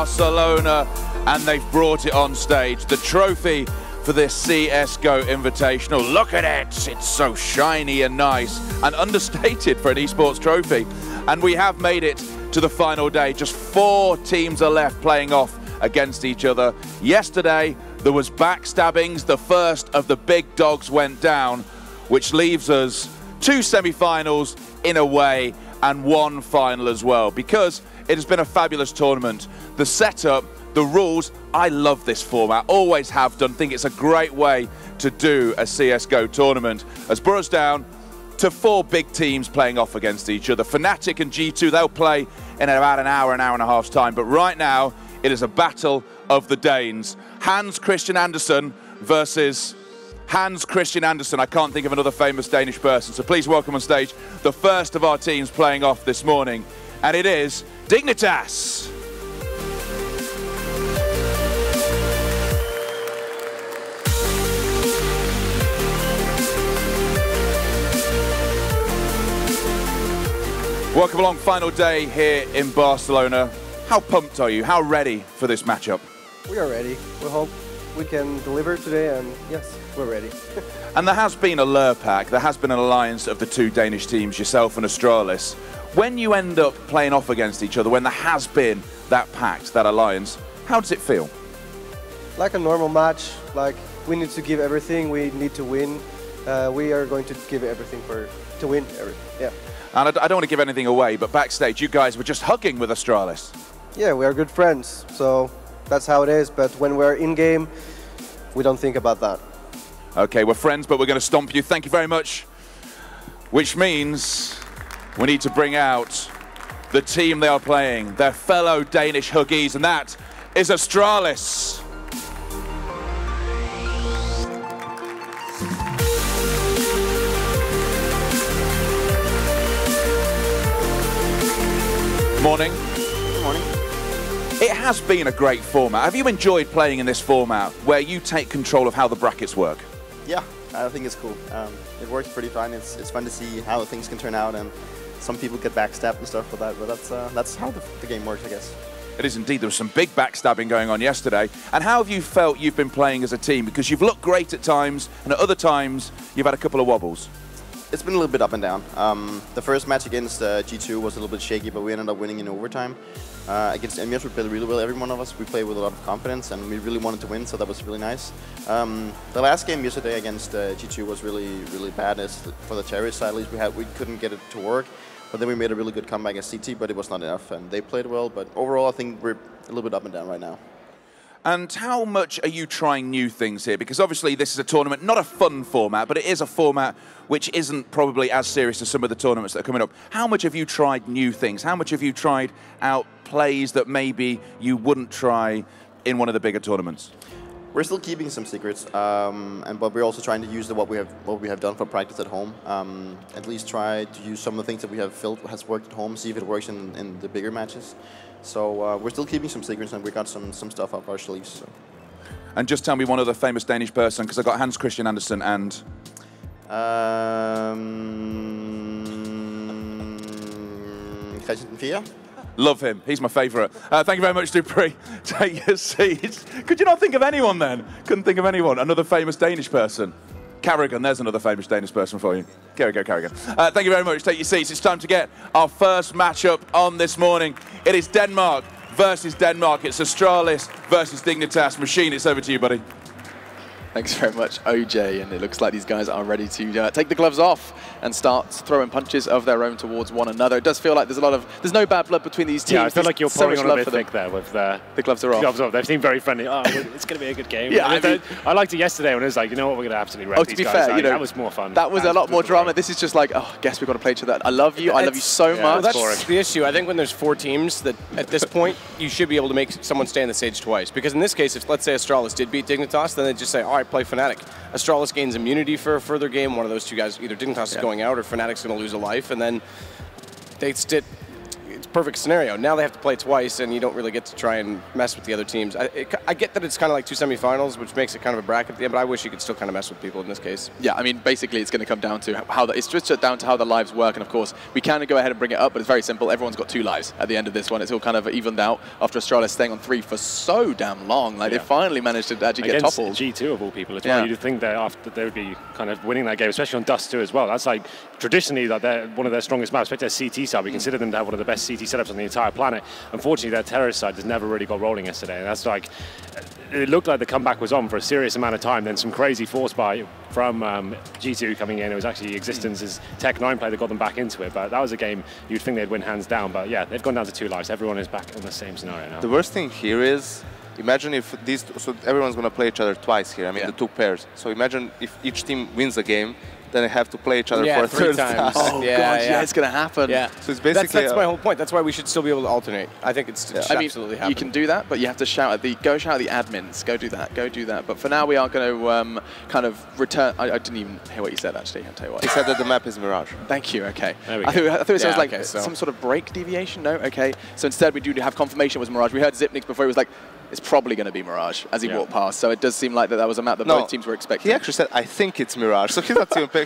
Barcelona, and they've brought it on stage. The trophy for this CSGO Invitational. Look at it, it's so shiny and nice and understated for an esports trophy. And we have made it to the final day. Just 4 teams are left playing off against each other. Yesterday, there was backstabbings. The first of the big dogs went down, which leaves us 2 semi-finals in a way and 1 final as well, because it has been a fabulous tournament. The setup, the rules, I love this format, always have done. Think it's a great way to do a CSGO tournament. Has brought us down to 4 big teams playing off against each other. Fnatic and G2, they'll play in about an hour and a half's time. But right now, it is a battle of the Danes. Hans Christian Andersen versus Hans Christian Andersen. I can't think of another famous Danish person. So please welcome on stage the first of our teams playing off this morning. And it is Dignitas. Welcome along, final day here in Barcelona. How pumped are you? How ready for this matchup? We are ready. We hope we can deliver today, and yes, we're ready. And there has been a lure pack, there has been an alliance of the 2 Danish teams, yourself and Astralis. When you end up playing off against each other, when there has been that pact, that alliance, how does it feel? Like a normal match, like we need to give everything, we need to win. We are going to give everything to win everything, yeah. And I don't want to give anything away, but backstage, you guys were just hugging with Astralis. Yeah, we are good friends, so that's how it is. But when we're in-game, we don't think about that. Okay, we're friends, but we're going to stomp you. Thank you very much. Which means we need to bring out the team they are playing, their fellow Danish huggies, and that is Astralis. Morning. Good morning. It has been a great format. Have you enjoyed playing in this format where you take control of how the brackets work? Yeah, I think it's cool. It works pretty fine. It's fun to see how things can turn out, and some people get backstabbed and stuff with that, but that's how the game works, I guess. It is indeed. There was some big backstabbing going on yesterday. And how have you felt you've been playing as a team? Because you've looked great at times, and at other times, you've had a couple of wobbles. It's been a little bit up and down. The first match against G2 was a little bit shaky, but we ended up winning in overtime. Against Mirage, we played really well, every one of us. We played with a lot of confidence, and we really wanted to win, so that was really nice. The last game yesterday against G2 was really bad. For the terrorist side, at least we couldn't get it to work. But then we made a really good comeback against CT, but it was not enough, and they played well. But overall, I think we're a little bit up and down right now. And how much are you trying new things here? Because obviously this is a tournament, not a fun format, but it is a format which isn't probably as serious as some of the tournaments that are coming up. How much have you tried new things? How much have you tried out plays that maybe you wouldn't try in one of the bigger tournaments? We're still keeping some secrets, but we're also trying to use what we have done for practice at home. At least try to use some of the things that we have felt has worked at home, see if it works in the bigger matches. So we're still keeping some secrets, and we got some stuff up our sleeves. So. And just tell me one other famous Danish person, because I got Hans Christian Andersen and. Christian. Love him. He's my favourite. Thank you very much, Dupree. Take your seats. Could you not think of anyone then? Couldn't think of anyone. Another famous Danish person. Carrigan, there's another famous Danish person for you. Here we go, Carrigan. Thank you very much. Take your seats. It's time to get our first matchup on this morning. It is Denmark versus Denmark. It's Astralis versus Dignitas. Machine, it's over to you, buddy. Thanks very much, OJ, and it looks like these guys are ready to take the gloves off and start throwing punches of their own towards one another. It does feel like there's no bad blood between these teams. Yeah, I feel like you're so probably on a bit for thick there with the gloves are off. Gloves off. They seem very friendly. Oh, it's going to be a good game. Yeah, I liked it yesterday when it was like, you know what, we're going to absolutely wreck these guys. Fair, that was more fun. That was a lot more drama. This is just like, oh, guess we've got to play each other. I love you so much. That's the issue. I think when there's 4 teams, that at this point, you should be able to make someone stay on the stage twice. Because in this case, if let's say Astralis did beat Dignitas, then they'd just say, all right, play Fnatic. Astralis gains immunity for a further game. One of those 2 guys, either Dignitas is going out or Fnatic's going to lose a life, and then it's perfect scenario. Now they have to play twice, and you don't really get to try and mess with the other teams. I get that it's kind of like 2 semifinals, which makes it kind of a bracket at the end, but I wish you could still kind of mess with people in this case. Yeah, I mean, basically, it's going to come down to it's just down to how the lives work, and of course, we can go ahead and bring it up, but it's very simple. Everyone's got 2 lives at the end of this one. It's all kind of evened out after Astralis staying on 3 for so damn long. Like, they finally managed to actually get toppled. G2 of all people as well. You'd think that after they would be kind of winning that game, especially on Dust 2 as well. That's like traditionally like they're one of their strongest maps, especially their CT side. We consider them to have one of the best CT setups on the entire planet. Unfortunately, their terrorist side has never really got rolling yesterday, and that's like, it looked like the comeback was on for a serious amount of time. Then some crazy force buy from G2 coming in. It was actually Existence's Tech9 play that got them back into it, but that was a game you'd think they'd win hands down. But yeah, they've gone down to 2 lives. Everyone is back in the same scenario now. The worst thing here is, imagine if these, so everyone's going to play each other twice here. I mean, the 2 pairs. So imagine if each team wins a game, then they have to play each other for a 3rd time. Oh, God, yeah, it's going to happen. Yeah. So it's basically... That's my whole point. That's why we should still be able to alternate. I think it's absolutely happen. You can do that, but you have to shout at the admins. Go do that. Go do that. But for now, we are going to kind of return. I didn't even hear what you said, actually. I'll tell you what. He said that the map is Mirage. Thank you. Okay. I thought it sounds like some sort of break deviation. No? Okay. So instead, we do have confirmation it was Mirage. We heard Zipnix before. He was like, it's probably going to be Mirage as he walked past. So it does seem like that was a map that both teams were expecting. He actually said, I think it's Mirage. So he's not even picking.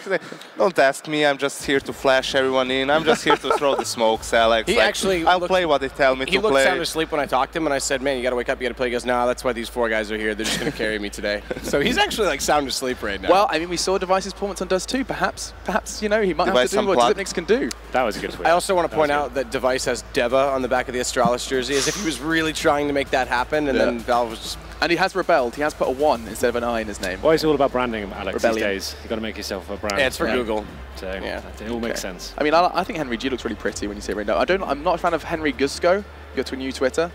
Don't ask me. I'm just here to flash everyone in. I'm just here to throw the smokes, Alex. I'll play what they tell me to play. He looked sound asleep when I talked to him, and I said, man, you got to wake up. You got to play. He goes, nah, that's why these 4 guys are here. They're just going to carry me today. So he's actually like sound asleep right now. Well, I mean, we saw Device's performance on Dust 2. Perhaps, you know, he might have to do what Zipnix can do. That was a good tweet. I also want to point out that Device has Deva on the back of the Astralis jersey, as if he was really trying to make that happen, and then Valve was just... And he has rebelled. He has put a 1 instead of an I in his name. Well, it's all about branding, Alex, Rebellion. these days. You've got to make yourself a brand. Yeah, it's for Google. So it all makes sense. I mean, I think Henry G looks really pretty when you see it right now. I'm not a fan of Henry Gusko. Go to a new Twitter.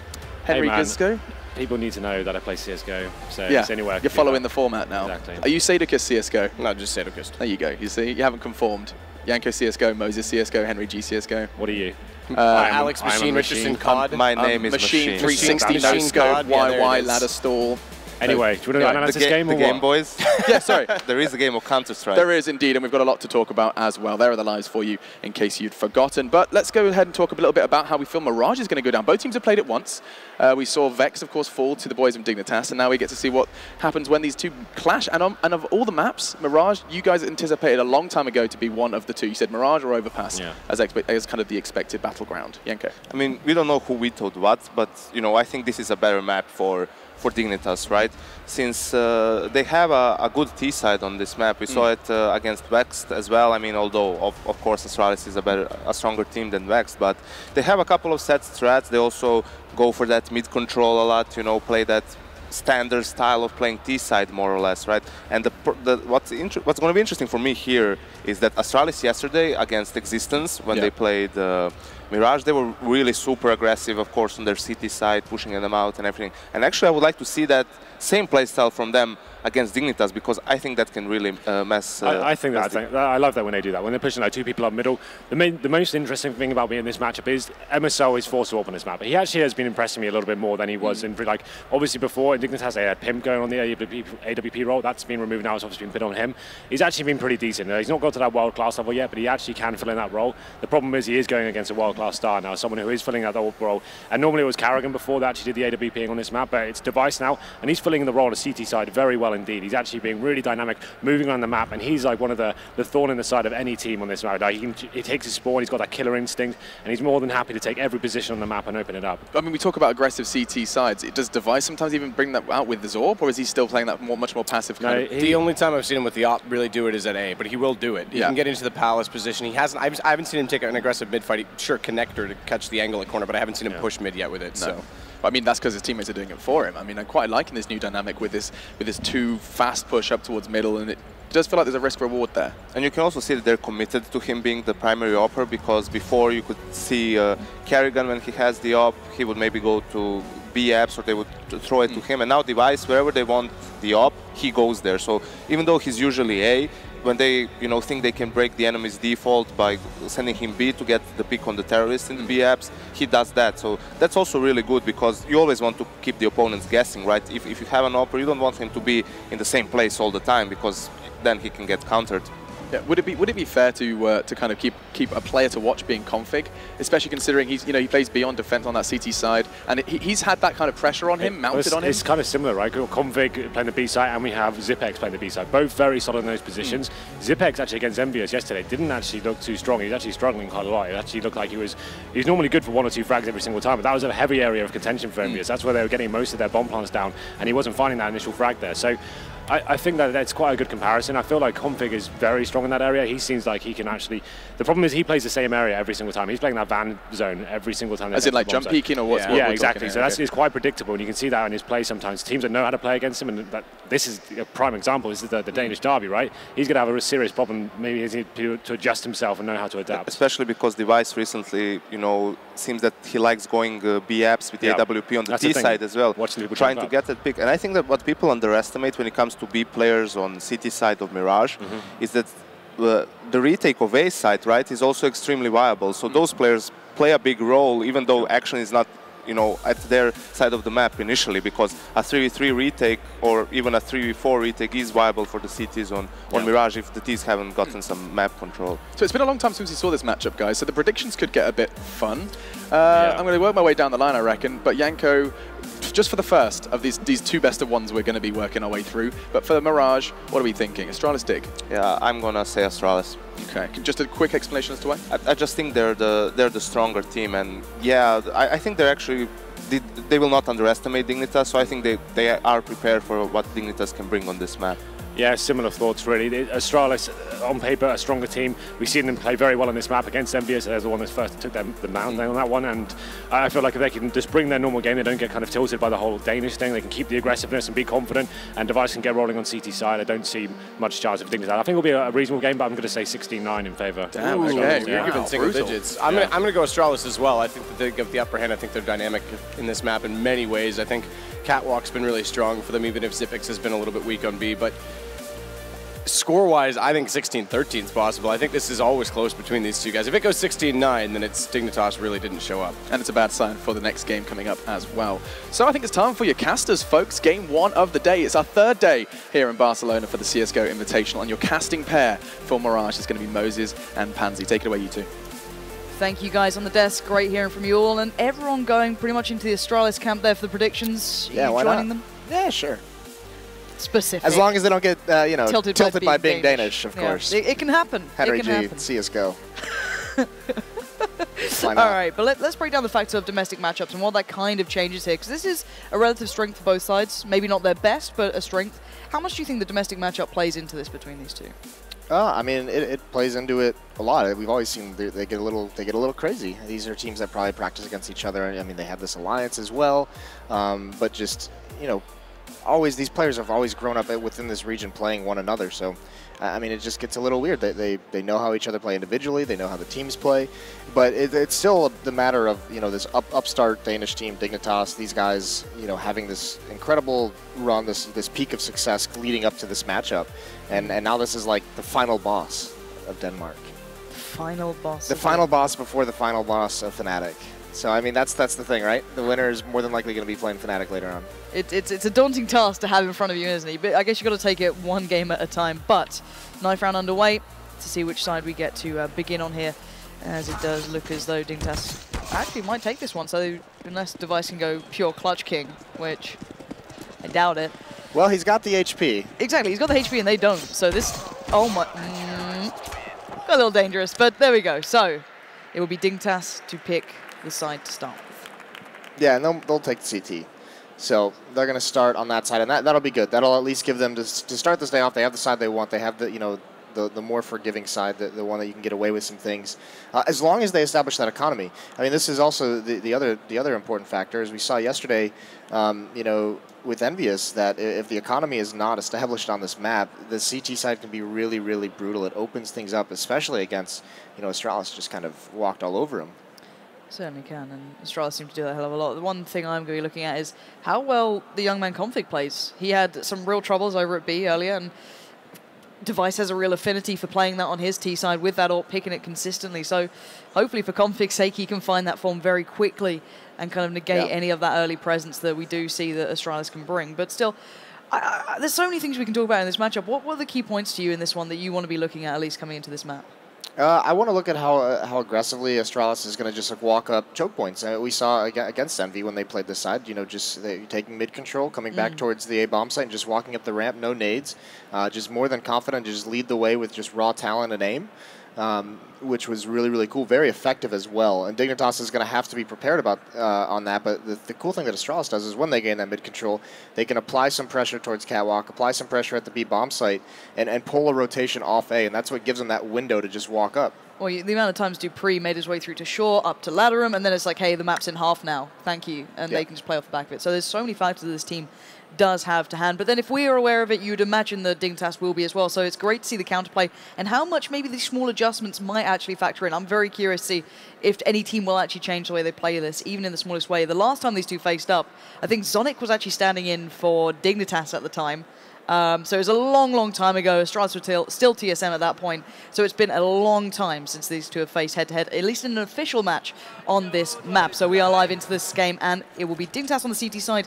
Henry Gusko. People need to know that I play CSGO, so it's anywhere. You're following the format now. Exactly. Are you Sadocus CSGO? No, just Sadocus. There you go. You see, you haven't conformed. Yanko CSGO, Moses CSGO, Henry G CSGO. What are you? Alex Machine Richardson COD. My name is Machine. Machine. 360 no scope, YY ladder stall. Anyway, do you want to analyze this game or the game, what? boys? Yeah, sorry. There is a game of Counter-Strike. There is indeed, and we've got a lot to talk about as well. There are the lives for you in case you'd forgotten. But let's go ahead and talk a little bit about how we feel Mirage is going to go down. Both teams have played it once. We saw Vex, of course, fall to the boys of Dignitas, and now we get to see what happens when these 2 clash. And of all the maps, Mirage, you guys anticipated a long time ago to be one of the 2. You said Mirage or Overpass as kind of the expected battleground. Yanko. I mean, we don't know who vetoed what, but you know, I think this is a better map for Dignitas, right? Since they have a good T side on this map. We saw it against Vex as well. I mean, although of course Astralis is a stronger team than Vex, but they have a couple of set strats. They also go for that mid control a lot. You know, play that standard style of playing T side more or less, right? And what's going to be interesting for me here is that Astralis yesterday against Existence, when they played Mirage, they were really super aggressive, of course, on their CT side, pushing them out and everything. And actually, I would like to see that same playstyle from them against Dignitas, because I think that can really mess. I love that when they do that. When they're pushing like 2 people up middle. The most interesting thing about me in this matchup is MSL is forced to open this map. But he actually has been impressing me a little bit more than he was in, like, obviously before in Dignitas they had Pimp going on the AWP role. That's been removed now. It's obviously been put on him. He's actually been pretty decent. He's not got to that world class level yet, but he actually can fill in that role. The problem is he is going against a world class star now, someone who is filling out the role. And normally it was Carrigan before that actually did the AWPing on this map, but it's Device now, and he's filling in the role on the CT side very well indeed. He's actually being really dynamic, moving around the map, and he's like one of the thorn in the side of any team on this map. Like he takes his spawn, he's got that killer instinct, and he's more than happy to take every position on the map and open it up. I mean, we talk about aggressive CT sides. Does Device sometimes even bring that out with the Zorb, or is he still playing that much more passive kind of? The only time I've seen him with the op really do it is at A, but he will do it. He can get into the Palace position. He hasn't. I haven't seen him take an aggressive mid fight. Sure, connector to catch the angle at corner, but I haven't seen him push mid yet with it. No. So. I mean, that's because his teammates are doing it for him. I mean, I'm quite liking this new dynamic with this 2 fast push up towards middle, and it does feel like there's a risk reward there. And you can also see that they're committed to him being the primary opper, because before you could see Carrigan, when he has the op, he would maybe go to B apps, or they would throw it to him. And now Device, wherever they want the op, he goes there. So even though he's usually A, when they think they can break the enemy's default by sending him B to get the pick on the terrorist in the B apps, he does that. So that's also really good, because you always want to keep the opponents guessing, right? If you have an opper, you don't want him to be in the same place all the time, because then he can get countered. Yeah, would it be fair to kind of keep a player to watch being Config, especially considering he plays beyond defense on that CT side, and he's had that kind of pressure on him, mounted on him. It's kind of similar, right? Config playing the B side, and we have Zipex playing the B side. Both very solid in those positions. Zipex actually against Envious yesterday didn't actually look too strong. He was actually struggling quite a lot. It actually looked like he's normally good for 1 or 2 frags every single time, but that was a heavy area of contention for Envious. That's where they were getting most of their bomb plants down, and he wasn't finding that initial frag there. So I think that's quite a good comparison. I feel like Config is very strong in that area. He seems like he can actually... The problem is he plays the same area every single time. He's playing that van zone every single time. As in like jump peeking or what's... Yeah, exactly. So it's quite predictable, and you can see that in his play sometimes. Teams that know how to play against him, and this is a prime example. This is the Danish derby, right? He's going to have a serious problem. Maybe he needs to adjust himself and know how to adapt. Especially because Device recently, seems that he likes going B apps with the AWP on the T side as well, trying to get that pick. And I think that what people underestimate when it comes to B players on CT side of Mirage is that the retake of A side, right, is also extremely viable. So those players play a big role, even though action is not, at their side of the map initially, because a 3v3 retake or even a 3v4 retake is viable for the CTs on Mirage if the Ts haven't gotten some map control. So it's been a long time since we saw this matchup, guys, so the predictions could get a bit fun. I'm going to work my way down the line, I reckon, but Yanko, just for the first of these 2 best of ones we're going to be working our way through, but for the Mirage, what are we thinking? Astralis, Dig? Yeah, I'm going to say Astralis. Okay, just a quick explanation as to why? I just think they're the stronger team, and yeah, I think they're actually... They will not underestimate Dignitas, so I think they are prepared for what Dignitas can bring on this map. Yeah, similar thoughts really. Astralis, on paper, a stronger team. We've seen them play very well on this map against Envious. They're the one that first took the mound on that one, and I feel like if they can just bring their normal game, they don't get kind of tilted by the whole Danish thing. They can keep the aggressiveness and be confident, and Device can get rolling on CT side. I don't see much chance of Dignitas. I think it'll be a reasonable game, but I'm going to say 16-9 in favor. Damn, okay. You're giving single digits. I'm going to go Astralis as well. I think that they get the upper hand. I think they're dynamic in this map in many ways. I think Catwalk's been really strong for them, even if Zipex has been a little bit weak on B, but score-wise, I think 16-13 is possible. I think this is always close between these two guys. If it goes 16-9, then it's Dignitas really didn't show up. And it's a bad sign for the next game coming up as well. So I think it's time for your casters, folks. Game 1 of the day. It's our 3rd day here in Barcelona for the CSGO Invitational, and your casting pair for Mirage is going to be Moses and Pansy. Take it away, you two. Thank you guys on the desk. Great hearing from you all, and everyone going pretty much into the Astralis camp there for the predictions. Yeah, why joining not? them? Yeah, sure. Specific. As long as they don't get, tilted by being Danish, of course. It can happen. Henry it can G, happen. CSGO. All right, but let's break down the facts of domestic matchups and what that kind of changes here, because this is a relative strength for both sides. Maybe not their best, but a strength. How much do you think the domestic matchup plays into this between these two? I mean, it plays into it a lot. We've always seen they get a little crazy. These are teams that probably practice against each other. I mean, they have this alliance as well, but just always these players have always grown up within this region playing one another. So, I mean, it just gets a little weird. They know how each other play individually. They know how the teams play, but it's still the matter of this upstart Danish team, Dignitas. These guys, having this incredible run, this peak of success leading up to this matchup, and now this is like the final boss of Denmark. Final boss. The final boss before the final boss of Fnatic. So, I mean, that's the thing, right? The winner is more than likely going to be playing Fnatic later on. It's a daunting task to have in front of you, isn't it? But I guess you've got to take it one game at a time. But knife round underway to see which side we get to begin on here, as it does look as though Dignitas actually might take this one. So unless Device can go pure clutch king, which I doubt it. Well, he's got the HP. Exactly, he's got the HP and they don't. So this, oh my, got a little dangerous, but there we go. So it will be Dignitas to pick the side to start with. Yeah, and they'll take the CT. So they're going to start on that side, and that'll be good. That'll at least give them to start this day off. They have the side they want. They have the more forgiving side, the one that you can get away with some things, as long as they establish that economy. I mean, this is also the other important factor, as we saw yesterday. With Envious, that if the economy is not established on this map, the CT side can be really, really brutal. It opens things up, especially against Astralis just kind of walked all over him. Certainly can, and Astralis seems to do that a hell of a lot. The one thing I'm going to be looking at is how well the young man Config plays. He had some real troubles over at B earlier, and Device has a real affinity for playing that on his T side with that AWP, picking it consistently. So hopefully for Config's sake, he can find that form very quickly and kind of negate any of that early presence that we do see that Astralis can bring. But still, there's so many things we can talk about in this matchup. What were the key points to you in this one that you want to be looking at least coming into this map? I want to look at how aggressively Astralis is going to just walk up choke points. We saw against Envy when they played this side, just taking mid control, coming back towards the A bomb site and just walking up the ramp, no nades, just more than confident to just lead the way with just raw talent and aim. Which was really, really cool. Very effective as well. And Dignitas is going to have to be prepared on that. But the cool thing that Astralis does is when they gain that mid-control, they can apply some pressure towards Catwalk, apply some pressure at the B bomb site, and pull a rotation off A. And that's what gives them that window to just walk up. Well, the amount of times Dupree made his way through to shore, up to Laterum, and then it's like, hey, the map's in half now. Thank you. And they can just play off the back of it. So there's so many factors that this team does have to hand. But then if we are aware of it, you'd imagine that Dignitas will be as well. So it's great to see the counterplay and how much maybe these small adjustments might actually factor in. I'm very curious to see if any team will actually change the way they play this, even in the smallest way. The last time these two faced up, I think Zonic was actually standing in for Dignitas at the time. So it was a long, long time ago. Astralis were still TSM at that point. So it's been a long time since these two have faced head-to-head, at least in an official match on this map. So we are live into this game, and it will be Dignitas on the CT side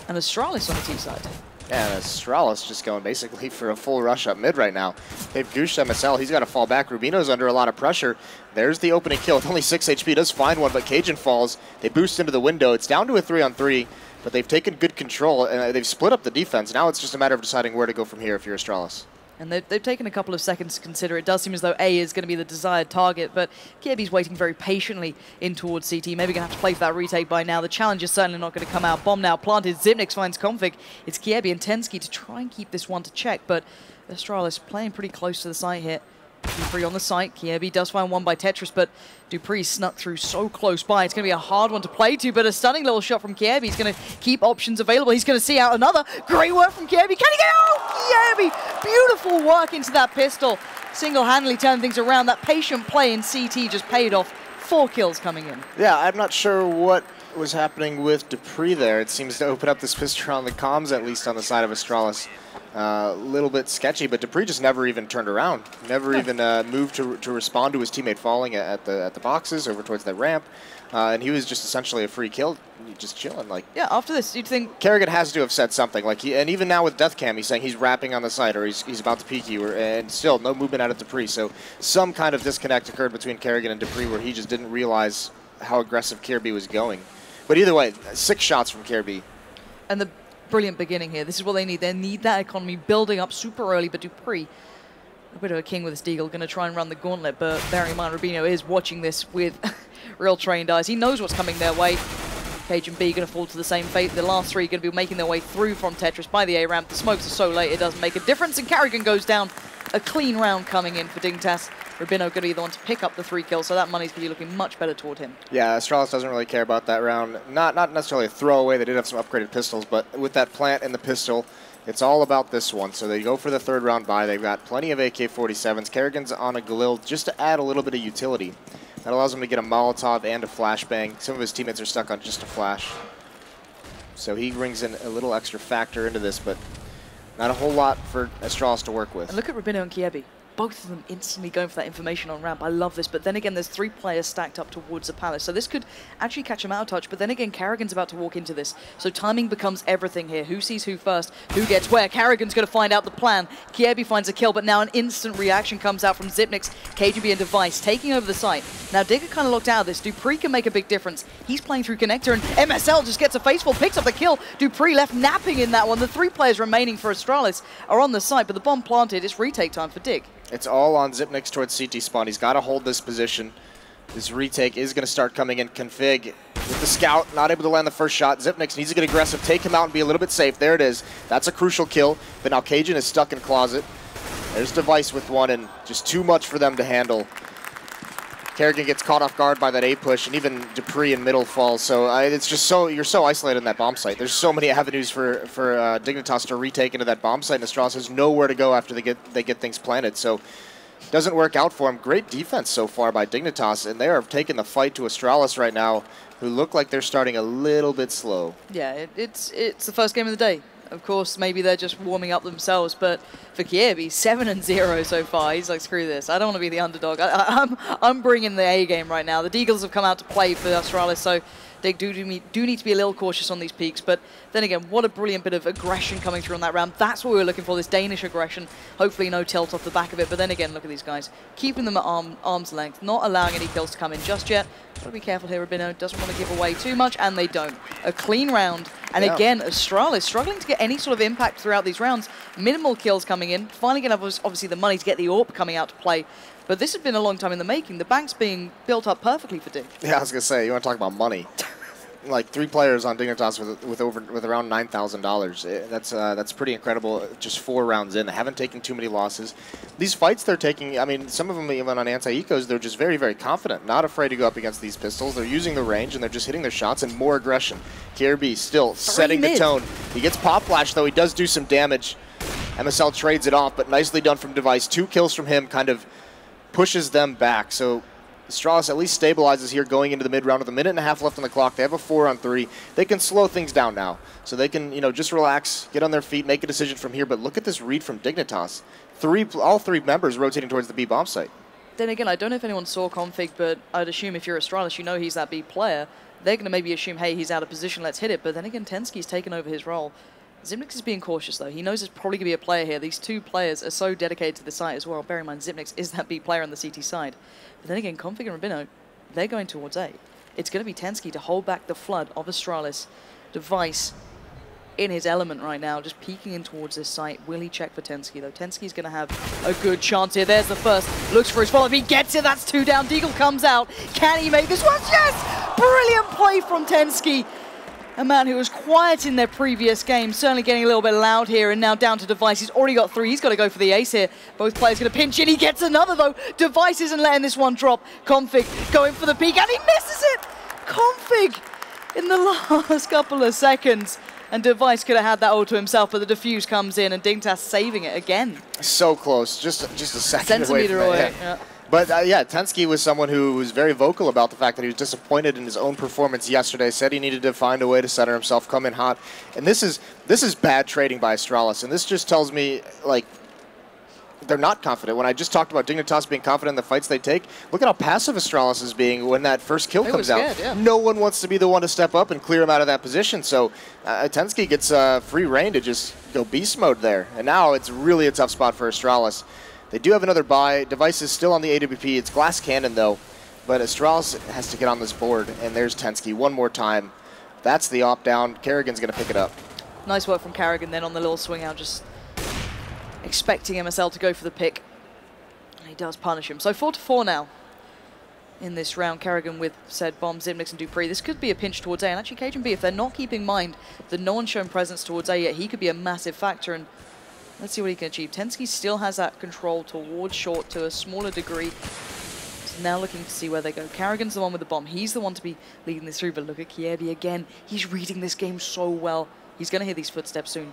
and Astralis on the T side. Yeah, and Astralis just going basically for a full rush up mid right now. They've gooshed MSL. He's got to fall back. Rubino's under a lot of pressure. There's the opening kill with only 6 HP. Does find one, but Cajun falls. They boost into the window. It's down to a 3-on-3, but they've taken good control, and they've split up the defense. Now it's just a matter of deciding where to go from here if you're Astralis. And they've taken a couple of seconds to consider. It does seem as though A is going to be the desired target, but Kiebi's waiting very patiently in towards CT. Maybe going to have to play for that retake by now. The challenge is certainly not going to come out. Bomb now planted. Zipnix finds Config. It's Kiebi and Tensky to try and keep this one to check, but Astralis playing pretty close to the site here. Dupree on the site. Kiebi does find one by Tetris, but Dupree snuck through so close by. It's going to be a hard one to play to, but a stunning little shot from Kiebi. He's going to keep options available. He's going to see out another. Great work from Kiebi. Can he get out? Kiebi! Beautiful work into that pistol. Single-handedly turning things around. That patient play in CT just paid off. 4 kills coming in. Yeah, I'm not sure what was happening with Dupree there. It seems to open up this pistol on the comms, at least on the side of Astralis. A little bit sketchy, but Dupree just never even turned around. Never even moved to respond to his teammate falling at the boxes over towards that ramp. And he was just essentially a free kill, just chilling. Like, yeah, after this, you'd think Kerrigan has to have said something. Like, and even now with Deathcam, he's saying he's rapping on the side, or he's about to peek you, and still no movement out of Dupree. So some kind of disconnect occurred between Kerrigan and Dupree, where he just didn't realize how aggressive Kirby was going. But either way, 6 shots from Kirby. And the brilliant beginning here. This is what they need. They need that economy building up super early, but Dupree, a bit of a king with his deagle, going to try and run the gauntlet, but bearing in mind Rubino is watching this with real trained eyes. He knows what's coming their way. Cage and B going to fall to the same fate. The last 3 going to be making their way through from Tetris by the A ramp. The smokes are so late it doesn't make a difference, and Carrigan goes down. A clean round coming in for Dignitas. Rubino going to be the one to pick up the 3 kills, so that money's going to be looking much better toward him. Yeah, Astralis doesn't really care about that round. Not necessarily a throwaway. They did have some upgraded pistols, but with that plant and the pistol, it's all about this one. So they go for the 3rd round bye. They've got plenty of AK-47s. Kerrigan's on a Galil just to add a little bit of utility. That allows him to get a Molotov and a flashbang. Some of his teammates are stuck on just a flash. So he brings in a little extra factor into this, but not a whole lot for Astralis to work with. And look at Rubino and Kiebi. Both of them instantly going for that information on ramp. I love this, but then again, there's 3 players stacked up towards the palace, so this could actually catch him out of touch, but then again, Carrigan's about to walk into this, so timing becomes everything here. Who sees who first? Who gets where? Carrigan's going to find out the plan. Kiebi finds a kill, but now an instant reaction comes out from Zipnix, KGB and Device taking over the site. Now, Digger kind of looked out of this. Dupree can make a big difference. He's playing through Connector, and MSL just gets a faceful, picks up the kill. Dupree left napping in that one. The 3 players remaining for Astralis are on the site, but the bomb planted. It's retake time for Dig. It's all on Zipnix towards CT spawn. He's got to hold this position. This retake is going to start coming in. Config with the scout, not able to land the first shot. Zipnix needs to get aggressive, take him out and be a little bit safe. There it is. That's a crucial kill. But now Cajun is stuck in closet. There's Device with one, and just too much for them to handle. Kerrigan gets caught off guard by that A push, and even Dupree in middle falls. So it's just you're so isolated in that bomb site. There's so many avenues for Dignitas to retake into that bomb site, and Astralis has nowhere to go after they get things planted. So doesn't work out for him. Great defense so far by Dignitas, and they are taking the fight to Astralis right now, who look like they're starting a little bit slow. Yeah, it's the first game of the day. Of course, maybe they're just warming up themselves, but for Kiebi, 7-0 so far. He's like, screw this. I don't want to be the underdog. I'm bringing the A game right now. The Deagles have come out to play for Astralis, so They do need to be a little cautious on these peaks, but then again, what a brilliant bit of aggression coming through on that round. That's what we were looking for, this Danish aggression. Hopefully no tilt off the back of it, but then again, look at these guys. Keeping them at arm's length, not allowing any kills to come in just yet. Gotta be careful here, Rabino doesn't want to give away too much, and they don't. A clean round, and again, Astralis struggling to get any sort of impact throughout these rounds. Minimal kills coming in, finally going to have obviously the money to get the AWP coming out to play. But this has been a long time in the making. The bank's being built up perfectly for Dig. Yeah, I was going to say, you want to talk about money. Like 3 players on Dignitas with around $9,000. That's pretty incredible. Just 4 rounds in, they haven't taken too many losses. These fights they're taking, I mean, some of them even on anti-ecos, they're just very, very confident, not afraid to go up against these pistols. They're using the range and they're just hitting their shots and more aggression. KRB still setting the tone. He gets pop flash though. He does do some damage. MSL trades it off, but nicely done from Device. 2 kills from him, kind of pushes them back. So Astralis at least stabilizes here going into the mid-round with a minute and a half left on the clock. They have a 4-on-3. They can slow things down now. So they can, you know, just relax, get on their feet, make a decision from here. But look at this read from Dignitas. All 3 members rotating towards the B bomb site. Then again, I don't know if anyone saw Config, but I'd assume if you're Astralis, you know he's that B player. They're going to maybe assume, hey, he's out of position, let's hit it. But then again, Tensky's taken over his role. Xyp9x is being cautious, though. He knows there's probably going to be a player here. These 2 players are so dedicated to the site as well. Bear in mind, Xyp9x is that B player on the CT side. But then again, Config and Rabino, they're going towards A. It's going to be Tensky to hold back the flood of Astralis. Device in his element right now, just peeking in towards this site. Will he check for Tensky, though? Tensky's going to have a good chance here. There's the first. Looks for his follow-up. He gets it. That's 2 down. Deagle comes out. Can he make this one? Yes! Brilliant play from Tensky. A man who was quiet in their previous game, certainly getting a little bit loud here, and now down to Device. He's already got 3. He's got to go for the ace here. Both players going to pinch in. He gets another, though. Device isn't letting this one drop. Config going for the peak, and he misses it! Config in the last couple of seconds. And Device could have had that all to himself, but the defuse comes in, and Dignitas saving it again. So close, just a second centimeter away. Yeah. But yeah, Tensky was someone who was very vocal about the fact that he was disappointed in his own performance yesterday. Said he needed to find a way to center himself, come in hot. And this is bad trading by Astralis. And this just tells me, like, they're not confident. When I just talked about Dignitas being confident in the fights they take, look at how passive Astralis is being when that first kill comes out. Yeah. No one wants to be the one to step up and clear him out of that position. So Tensky gets free reign to just go beast mode there. And now it's really a tough spot for Astralis. They do have another buy. Device is still on the AWP. It's glass cannon, though. But Astralis has to get on this board, and there's Tensky one more time. That's the op down. Kerrigan's going to pick it up. Nice work from Kerrigan then on the little swing out, just expecting MSL to go for the pick. And he does punish him. So 4-4 now in this round. Kerrigan with said bomb, Xyp9x and Dupree. This could be a pinch towards A. And actually, Cajun B, if they're not keeping in mind that no one's shown presence towards A yet, he could be a massive factor. And let's see what he can achieve. Tensky still has that control towards short to a smaller degree. So now looking to see where they go. Kerrigan's the one with the bomb. He's the one to be leading this through, but look at Kiebi again. He's reading this game so well. He's going to hear these footsteps soon.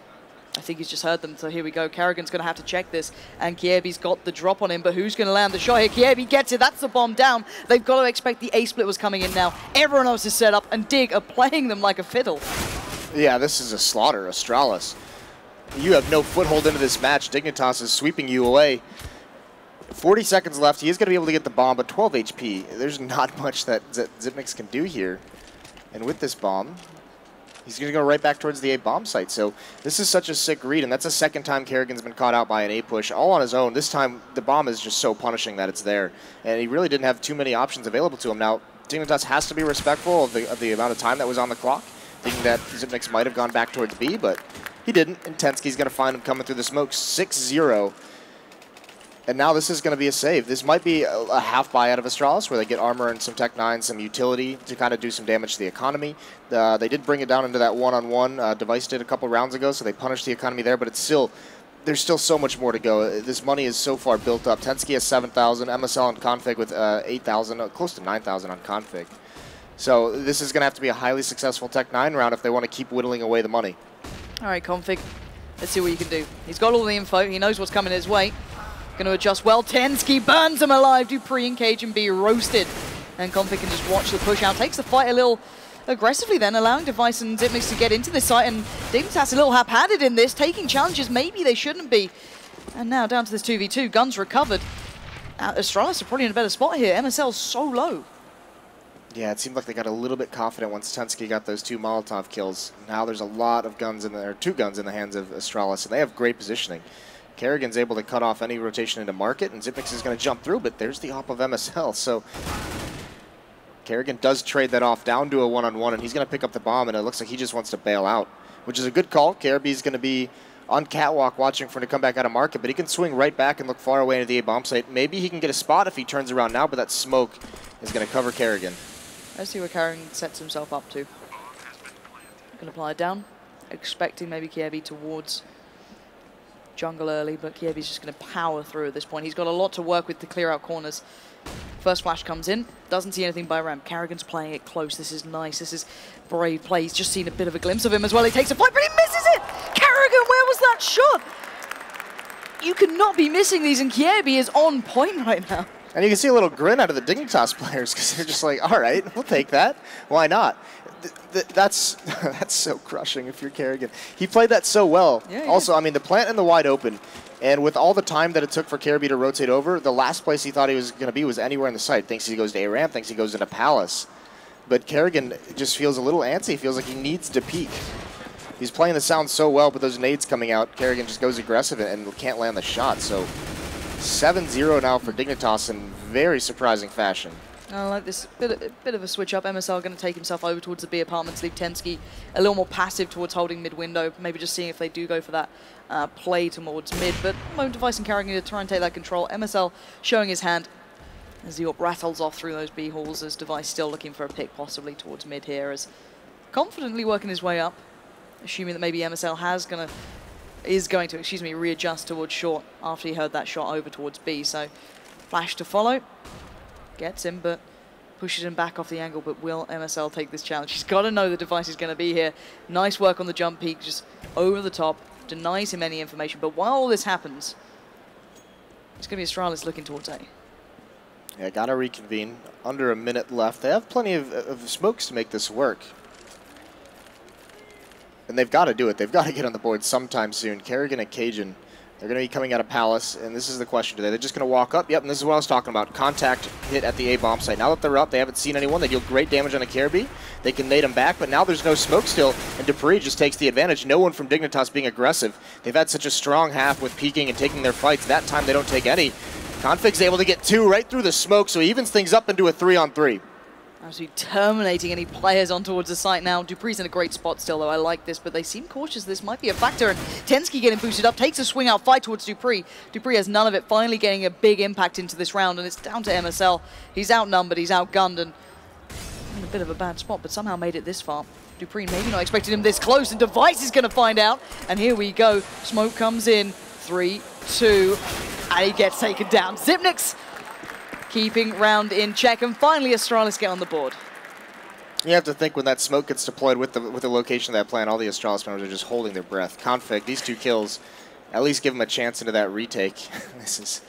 I think he's just heard them, so here we go. Kerrigan's going to have to check this, and Kiebi's got the drop on him, but who's going to land the shot here? Kiebi gets it. That's the bomb down. They've got to expect the A-split was coming in now. Everyone else is set up, and Dig are playing them like a fiddle. Yeah, this is a slaughter, Astralis. You have no foothold into this match. Dignitas is sweeping you away. 40 seconds left. He is going to be able to get the bomb, but 12 HP. There's not much that Xyp9x can do here. And with this bomb, he's going to go right back towards the A bomb site. So this is such a sick read, and that's the second time Kerrigan's been caught out by an A push, all on his own. This time, the bomb is just so punishing that it's there. And he really didn't have too many options available to him. Now, Dignitas has to be respectful of the amount of time that was on the clock, thinking that Xyp9x might have gone back towards B, but he didn't, and Tensky's going to find him coming through the smoke. 6-0. And now this is going to be a save. This might be a half buy out of Astralis, where they get armor and some Tech 9, some utility to kind of do some damage to the economy. They did bring it down into that one-on-one. Device did a couple rounds ago, so they punished the economy there, but it's still, there's still so much more to go. This money is so far built up. Tensky has 7,000, MSL on config with 8,000, close to 9,000 on config. So this is going to have to be a highly successful Tech 9 round if they want to keep whittling away the money. All right, Config, let's see what you can do. He's got all the info. He knows what's coming his way. Going to adjust well. Tensky burns him alive. Dupree and Cajun B roasted. And Config can just watch the push out. Takes the fight a little aggressively then, allowing Device and Xyp9x to get into this site. And Dignitas a little haphazard in this, taking challenges maybe they shouldn't be. And now down to this 2v2. Guns recovered. Astralis are probably in a better spot here. MSL's so low. Yeah, it seemed like they got a little bit confident once Tensky got those 2 Molotov kills. Now there's a lot of guns in there, 2 guns in the hands of Astralis, and they have great positioning. Kerrigan's able to cut off any rotation into market, and Zipnix is going to jump through, but there's the op of MSL. So Kerrigan does trade that off down to a one-on-one, and he's going to pick up the bomb, and it looks like he just wants to bail out, which is a good call. Caribbe's going to be on catwalk watching for him to come back out of market, but he can swing right back and look far away into the A bomb site. Maybe he can get a spot if he turns around now, but that smoke is going to cover Kerrigan. Let's see where Kerrigan sets himself up to. Going to apply it down, expecting maybe Kievi towards jungle early, but Kievi's just going to power through at this point. He's got a lot to work with to clear out corners. First flash comes in, doesn't see anything by ramp. Kerrigan's playing it close. This is nice. This is brave play. He's just seen a bit of a glimpse of him as well. He takes a fight, but he misses it! Kerrigan, where was that shot? You cannot be missing these, and Kievi is on point right now. And you can see a little grin out of the Dignitas players because they're just like, all right, we'll take that. Why not? That's so crushing if you're Kerrigan. He played that so well. Yeah, also, I mean, the plant in the wide open, and with all the time that it took for Caribbean to rotate over, the last place he thought he was going to be was anywhere in the site. Thinks he goes to A-ramp, thinks he goes into Palace. But Kerrigan just feels a little antsy. Feels like he needs to peek. He's playing the sound so well, but those nades coming out, Kerrigan just goes aggressive and can't land the shot. So 7-0 now for Dignitas in very surprising fashion. I like this bit of a switch up. MSL going to take himself over towards the B apartments, leave Tensky a little more passive towards holding mid window, maybe just seeing if they do go for that play towards mid. But Moment Device and Kerrigan to try and take that control. MSL showing his hand as the AWP rattles off through those B halls, as Device still looking for a pick possibly towards mid here, as confidently working his way up, assuming that maybe MSL is going to readjust towards short after he heard that shot over towards B. So flash to follow. Gets him, but pushes him back off the angle. But will MSL take this challenge? He's got to know the Device is going to be here. Nice work on the jump peak, just over the top. Denies him any information. But while all this happens, it's going to be Astralis looking towards A. Yeah, got to reconvene. Under a minute left. They have plenty of smokes to make this work. And they've got to do it. They've got to get on the board sometime soon. Kerrigan and Cajun, they're going to be coming out of Palace, and this is the question today. They're just going to walk up. Yep, and this is what I was talking about. Contact hit at the A bomb site. Now that they're up, they haven't seen anyone. They deal great damage on a Caribbean. They can nade them back, but now there's no smoke still, and Dupree just takes the advantage. No one from Dignitas being aggressive. They've had such a strong half with peeking and taking their fights. That time they don't take any. Config's able to get 2 right through the smoke, so he evens things up into a 3-on-3. Absolutely terminating any players on towards the site now. Dupree's in a great spot still, though. I like this, but they seem cautious. This might be a factor, and Tensky getting boosted up, takes a swing out fight towards Dupree. Dupree has none of it, finally getting a big impact into this round, and it's down to MSL. He's outnumbered, he's outgunned, and in a bit of a bad spot, but somehow made it this far. Dupree maybe not expected him this close, and Device is going to find out, and here we go. Smoke comes in, 3, 2, and he gets taken down. Zipnix keeping round in check, and finally Astralis get on the board. You have to think when that smoke gets deployed with the location of that plant, all the Astralis members are just holding their breath. Config, these 2 kills, at least give him a chance into that retake. This is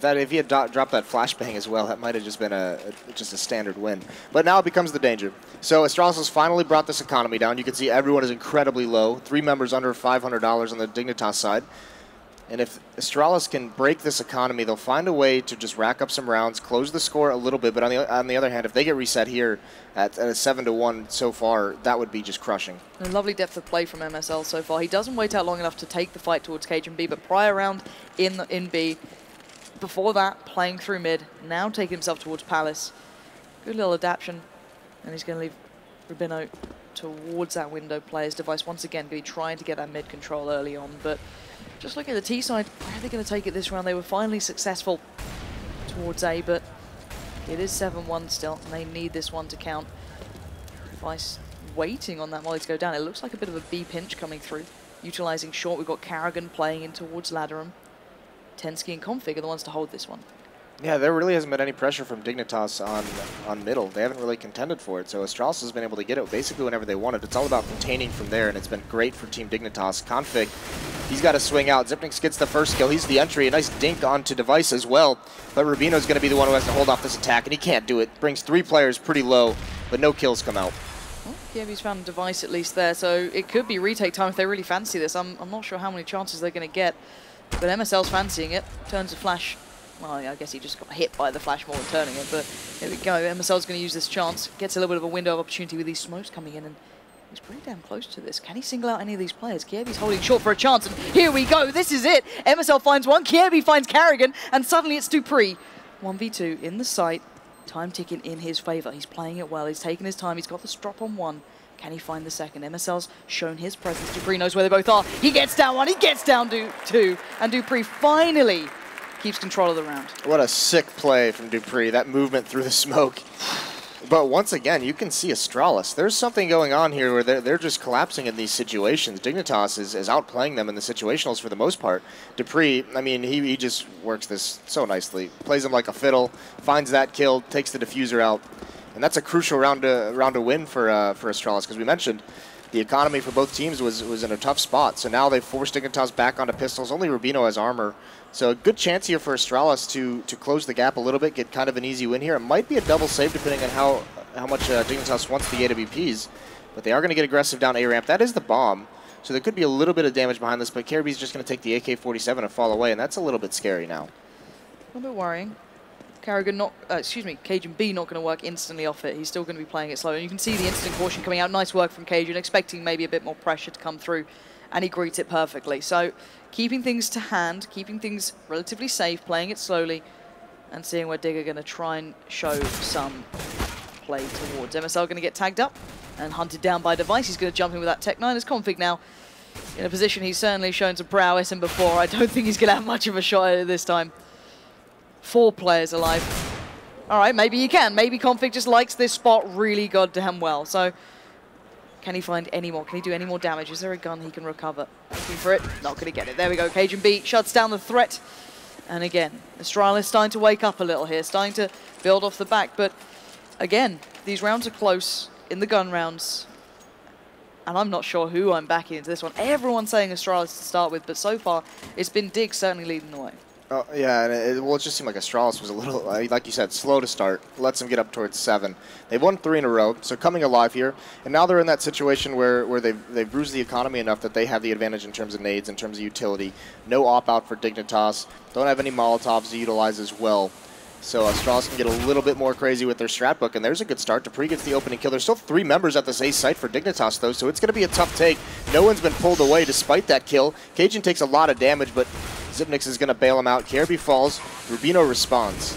if he had dropped that flashbang as well, that might have just been just a standard win. But now it becomes the danger. So Astralis has finally brought this economy down. You can see everyone is incredibly low. 3 members under $500 on the Dignitas side. And if Astralis can break this economy, they'll find a way to just rack up some rounds, close the score a little bit. But on the other hand, if they get reset here at a 7-1 so far, that would be just crushing. A lovely depth of play from MSL so far. He doesn't wait out long enough to take the fight towards Cajun B, but prior round in B. Before that, playing through mid, now taking himself towards Palace. Good little adaptation, and he's going to leave Rubino towards that window player's Device. Once again, going to be trying to get that mid control early on, but just looking at the T side, where are they going to take it this round? They were finally successful towards A, but it is 7-1 still, and they need this one to count. Device waiting on that molly to go down. It looks like a bit of a B pinch coming through. Utilizing short, we've got Kerrigan playing in towards Ladderum. Tensky and Config are the ones to hold this one. Yeah, there really hasn't been any pressure from Dignitas on middle. They haven't really contended for it, so Astralis has been able to get it basically whenever they wanted. It's all about containing from there, and it's been great for Team Dignitas. Config, he's got to swing out. Zipnix gets the first kill. He's the entry. A nice dink onto Device as well, but Rubino's going to be the one who has to hold off this attack, and he can't do it. Brings 3 players pretty low, but no kills come out. Well, Kievi's found a Device at least there, so it could be retake time if they really fancy this. I'm not sure how many chances they're going to get, but MSL's fancying it. Turns a flash Well, I guess he just got hit by the flash more than turning it, but there we go. MSL's going to use this chance. Gets a little bit of a window of opportunity with these smokes coming in, and he's pretty damn close to this. Can he single out any of these players? Kiebi's holding short for a chance, and here we go. This is it. MSL finds one, Kiebi finds Carrigan, and suddenly it's dupreeh. 1v2 in the site. Time ticking in his favor. He's playing it well. He's taking his time. He's got the drop on one. Can he find the second? MSL's shown his presence. dupreeh knows where they both are. He gets down one. He gets down two. And dupreeh finally keeps control of the round. What a sick play from dupreeh. That movement through the smoke. But once again, you can see Astralis. There's something going on here where they're just collapsing in these situations. Dignitas is outplaying them in the situationals for the most part. dupreeh, I mean, he just works this so nicely. Plays him like a fiddle, finds that kill, takes the diffuser out. And that's a crucial round to win for Astralis, because we mentioned the economy for both teams was in a tough spot. So now they've forced Dignitas back onto pistols. Only Rubino has armor. So a good chance here for Astralis to close the gap a little bit, get kind of an easy win here. It might be a double save depending on how much Dignitas wants the AWPs. But they are going to get aggressive down A ramp. That is the bomb. So there could be a little bit of damage behind this, but Karibi's just going to take the AK-47 and fall away, and that's a little bit scary now. A little bit worrying. Carrigan Cajun B not going to work instantly off it. He's still going to be playing it slow. And you can see the instant caution coming out. Nice work from Cajun, expecting maybe a bit more pressure to come through. And he greets it perfectly. So keeping things to hand, keeping things relatively safe, playing it slowly, and seeing where Dig are going to try and show some play towards. MSL going to get tagged up and hunted down by Device. He's going to jump in with that Tech 9 as Config now. In a position he's certainly shown some prowess in before. I don't think he's going to have much of a shot at it this time. 4 players alive. All right, maybe he can. Maybe Config just likes this spot really goddamn well. So can he find any more? Can he do any more damage? Is there a gun he can recover? Looking for it. Not going to get it. There we go. Cajun B shuts down the threat. And again, Astralis starting to wake up a little here, starting to build off the back. But again, these rounds are close in the gun rounds. And I'm not sure who I'm backing into this one. Everyone's saying Astralis to start with, but so far it's been Dig certainly leading the way. Yeah, and it just seemed like Astralis was a little, like you said, slow to start. Lets them get up towards 7. They've won 3 in a row, so coming alive here. And now they're in that situation where they've bruised the economy enough that they have the advantage in terms of nades, in terms of utility. No op-out for Dignitas. Don't have any Molotovs to utilize as well. So Astralis can get a little bit more crazy with their strat book, and there's a good start. dupreeh gets the opening kill. There's still 3 members at this A site for Dignitas, though, so it's going to be a tough take. No one's been pulled away despite that kill. Cajun takes a lot of damage, but Zipnix is going to bail him out. Karibi falls. Rubino responds.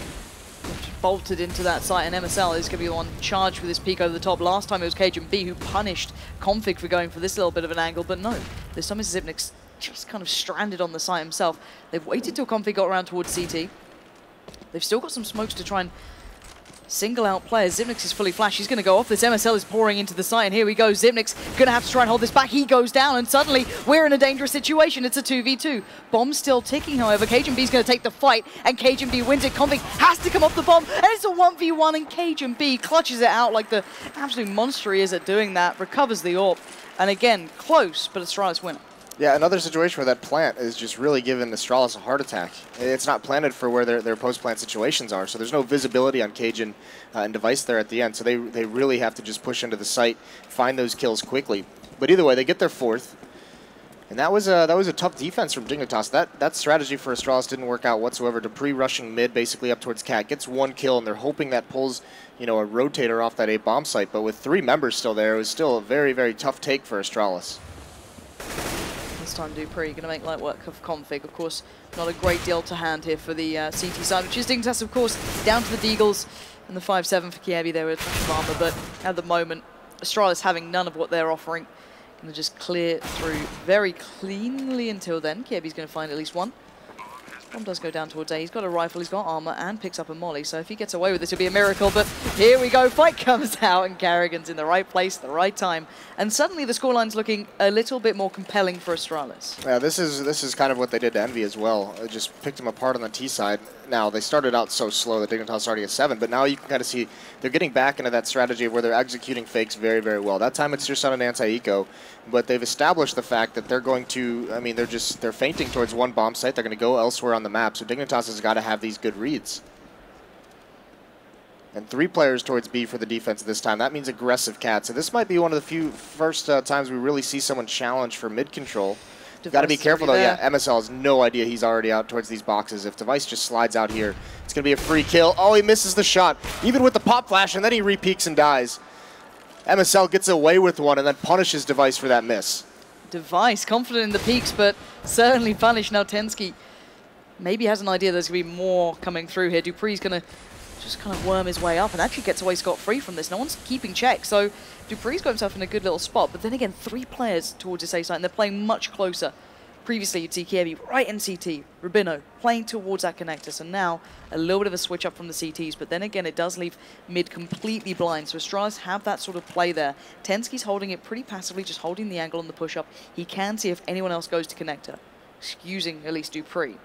Bolted into that site, and MSL is going to be the one charged with this peek over the top. Last time it was Cajun B who punished Config for going for this little bit of an angle, but no. This time it's Zipnix just kind of stranded on the site himself. They've waited till Config got around towards CT. They've still got some smokes to try and single out players. Zipnix is fully flashed. He's going to go off this. MSL is pouring into the site, and here we go. Zipnix going to have to try and hold this back. He goes down, and suddenly we're in a dangerous situation. It's a 2v2. Bomb still ticking, however. Cajun B is going to take the fight, and Cajun B wins it. Config has to come off the bomb, and it's a 1v1, and Cajun B clutches it out like the absolute monster he is at doing that. Recovers the AWP, and again, close, but Astralis winner. Yeah, another situation where that plant is just really giving Astralis a heart attack. It's not planted for where their post-plant situations are, so there's no visibility on Cajun and Device there at the end, so they really have to just push into the site, find those kills quickly. But either way, they get their 4th, and that was a tough defense from Dignitas. That strategy for Astralis didn't work out whatsoever. dupreeh rushing mid, basically up towards Cat, gets 1 kill, and they're hoping that pulls, you know, a rotator off that A bomb site. But with 3 members still there, it was still a very, very tough take for Astralis. This time dupreeh going to make light work of Config. Of course, not a great deal to hand here for the CT side, which is Dignitas, of course, down to the Deagles and the 5-7 for Kiebi there with a touch of armor. But at the moment, Astralis having none of what they're offering. Going to just clear through very cleanly until then. Kiebi's going to find at least 1. Bomb does go down towards A. He's got a rifle, he's got armor, and picks up a molly. So if he gets away with this, it'll be a miracle. But here we go. Fight comes out, and Carrigan's in the right place, the right time. And suddenly the scoreline's looking a little bit more compelling for Astralis. Yeah, this is kind of what they did to Envy as well. It just picked them apart on the T side. Now, they started out so slow that Dignitas starting at 7, but now you can kind of see they're getting back into that strategy of where they're executing fakes very, very well. That time it's just on an anti-eco, but they've established the fact that they're going to, I mean, they're feinting towards 1 bomb site. They're going to go elsewhere on the map, so Dignitas has got to have these good reads. And 3 players towards B for the defense this time. That means aggressive Cat. So this might be one of the first times we really see someone challenge for mid control. Got to be careful, though. Yeah, MSL has no idea he's already out towards these boxes. If Device just slides out here, it's going to be a free kill. Oh, he misses the shot, even with the pop flash, and then he re-peeks and dies. MSL gets away with one and then punishes Device for that miss. Device, confident in the peaks, but certainly punished. Now Tensky maybe has an idea there's going to be more coming through here. Dupree's going to just kind of worm his way up and actually gets away scot-free from this. No one's keeping check, so Dupree's got himself in a good little spot. But then again, 3 players towards his A side, and they're playing much closer. Previously, you'd see Kievi right in CT, Rubino playing towards that connector. So now a little bit of a switch up from the CTs, but then again, it does leave mid completely blind. So Astralis have that sort of play there. Tensky's holding it pretty passively, just holding the angle on the push-up. He can see if anyone else goes to connector, excusing at least Dupree.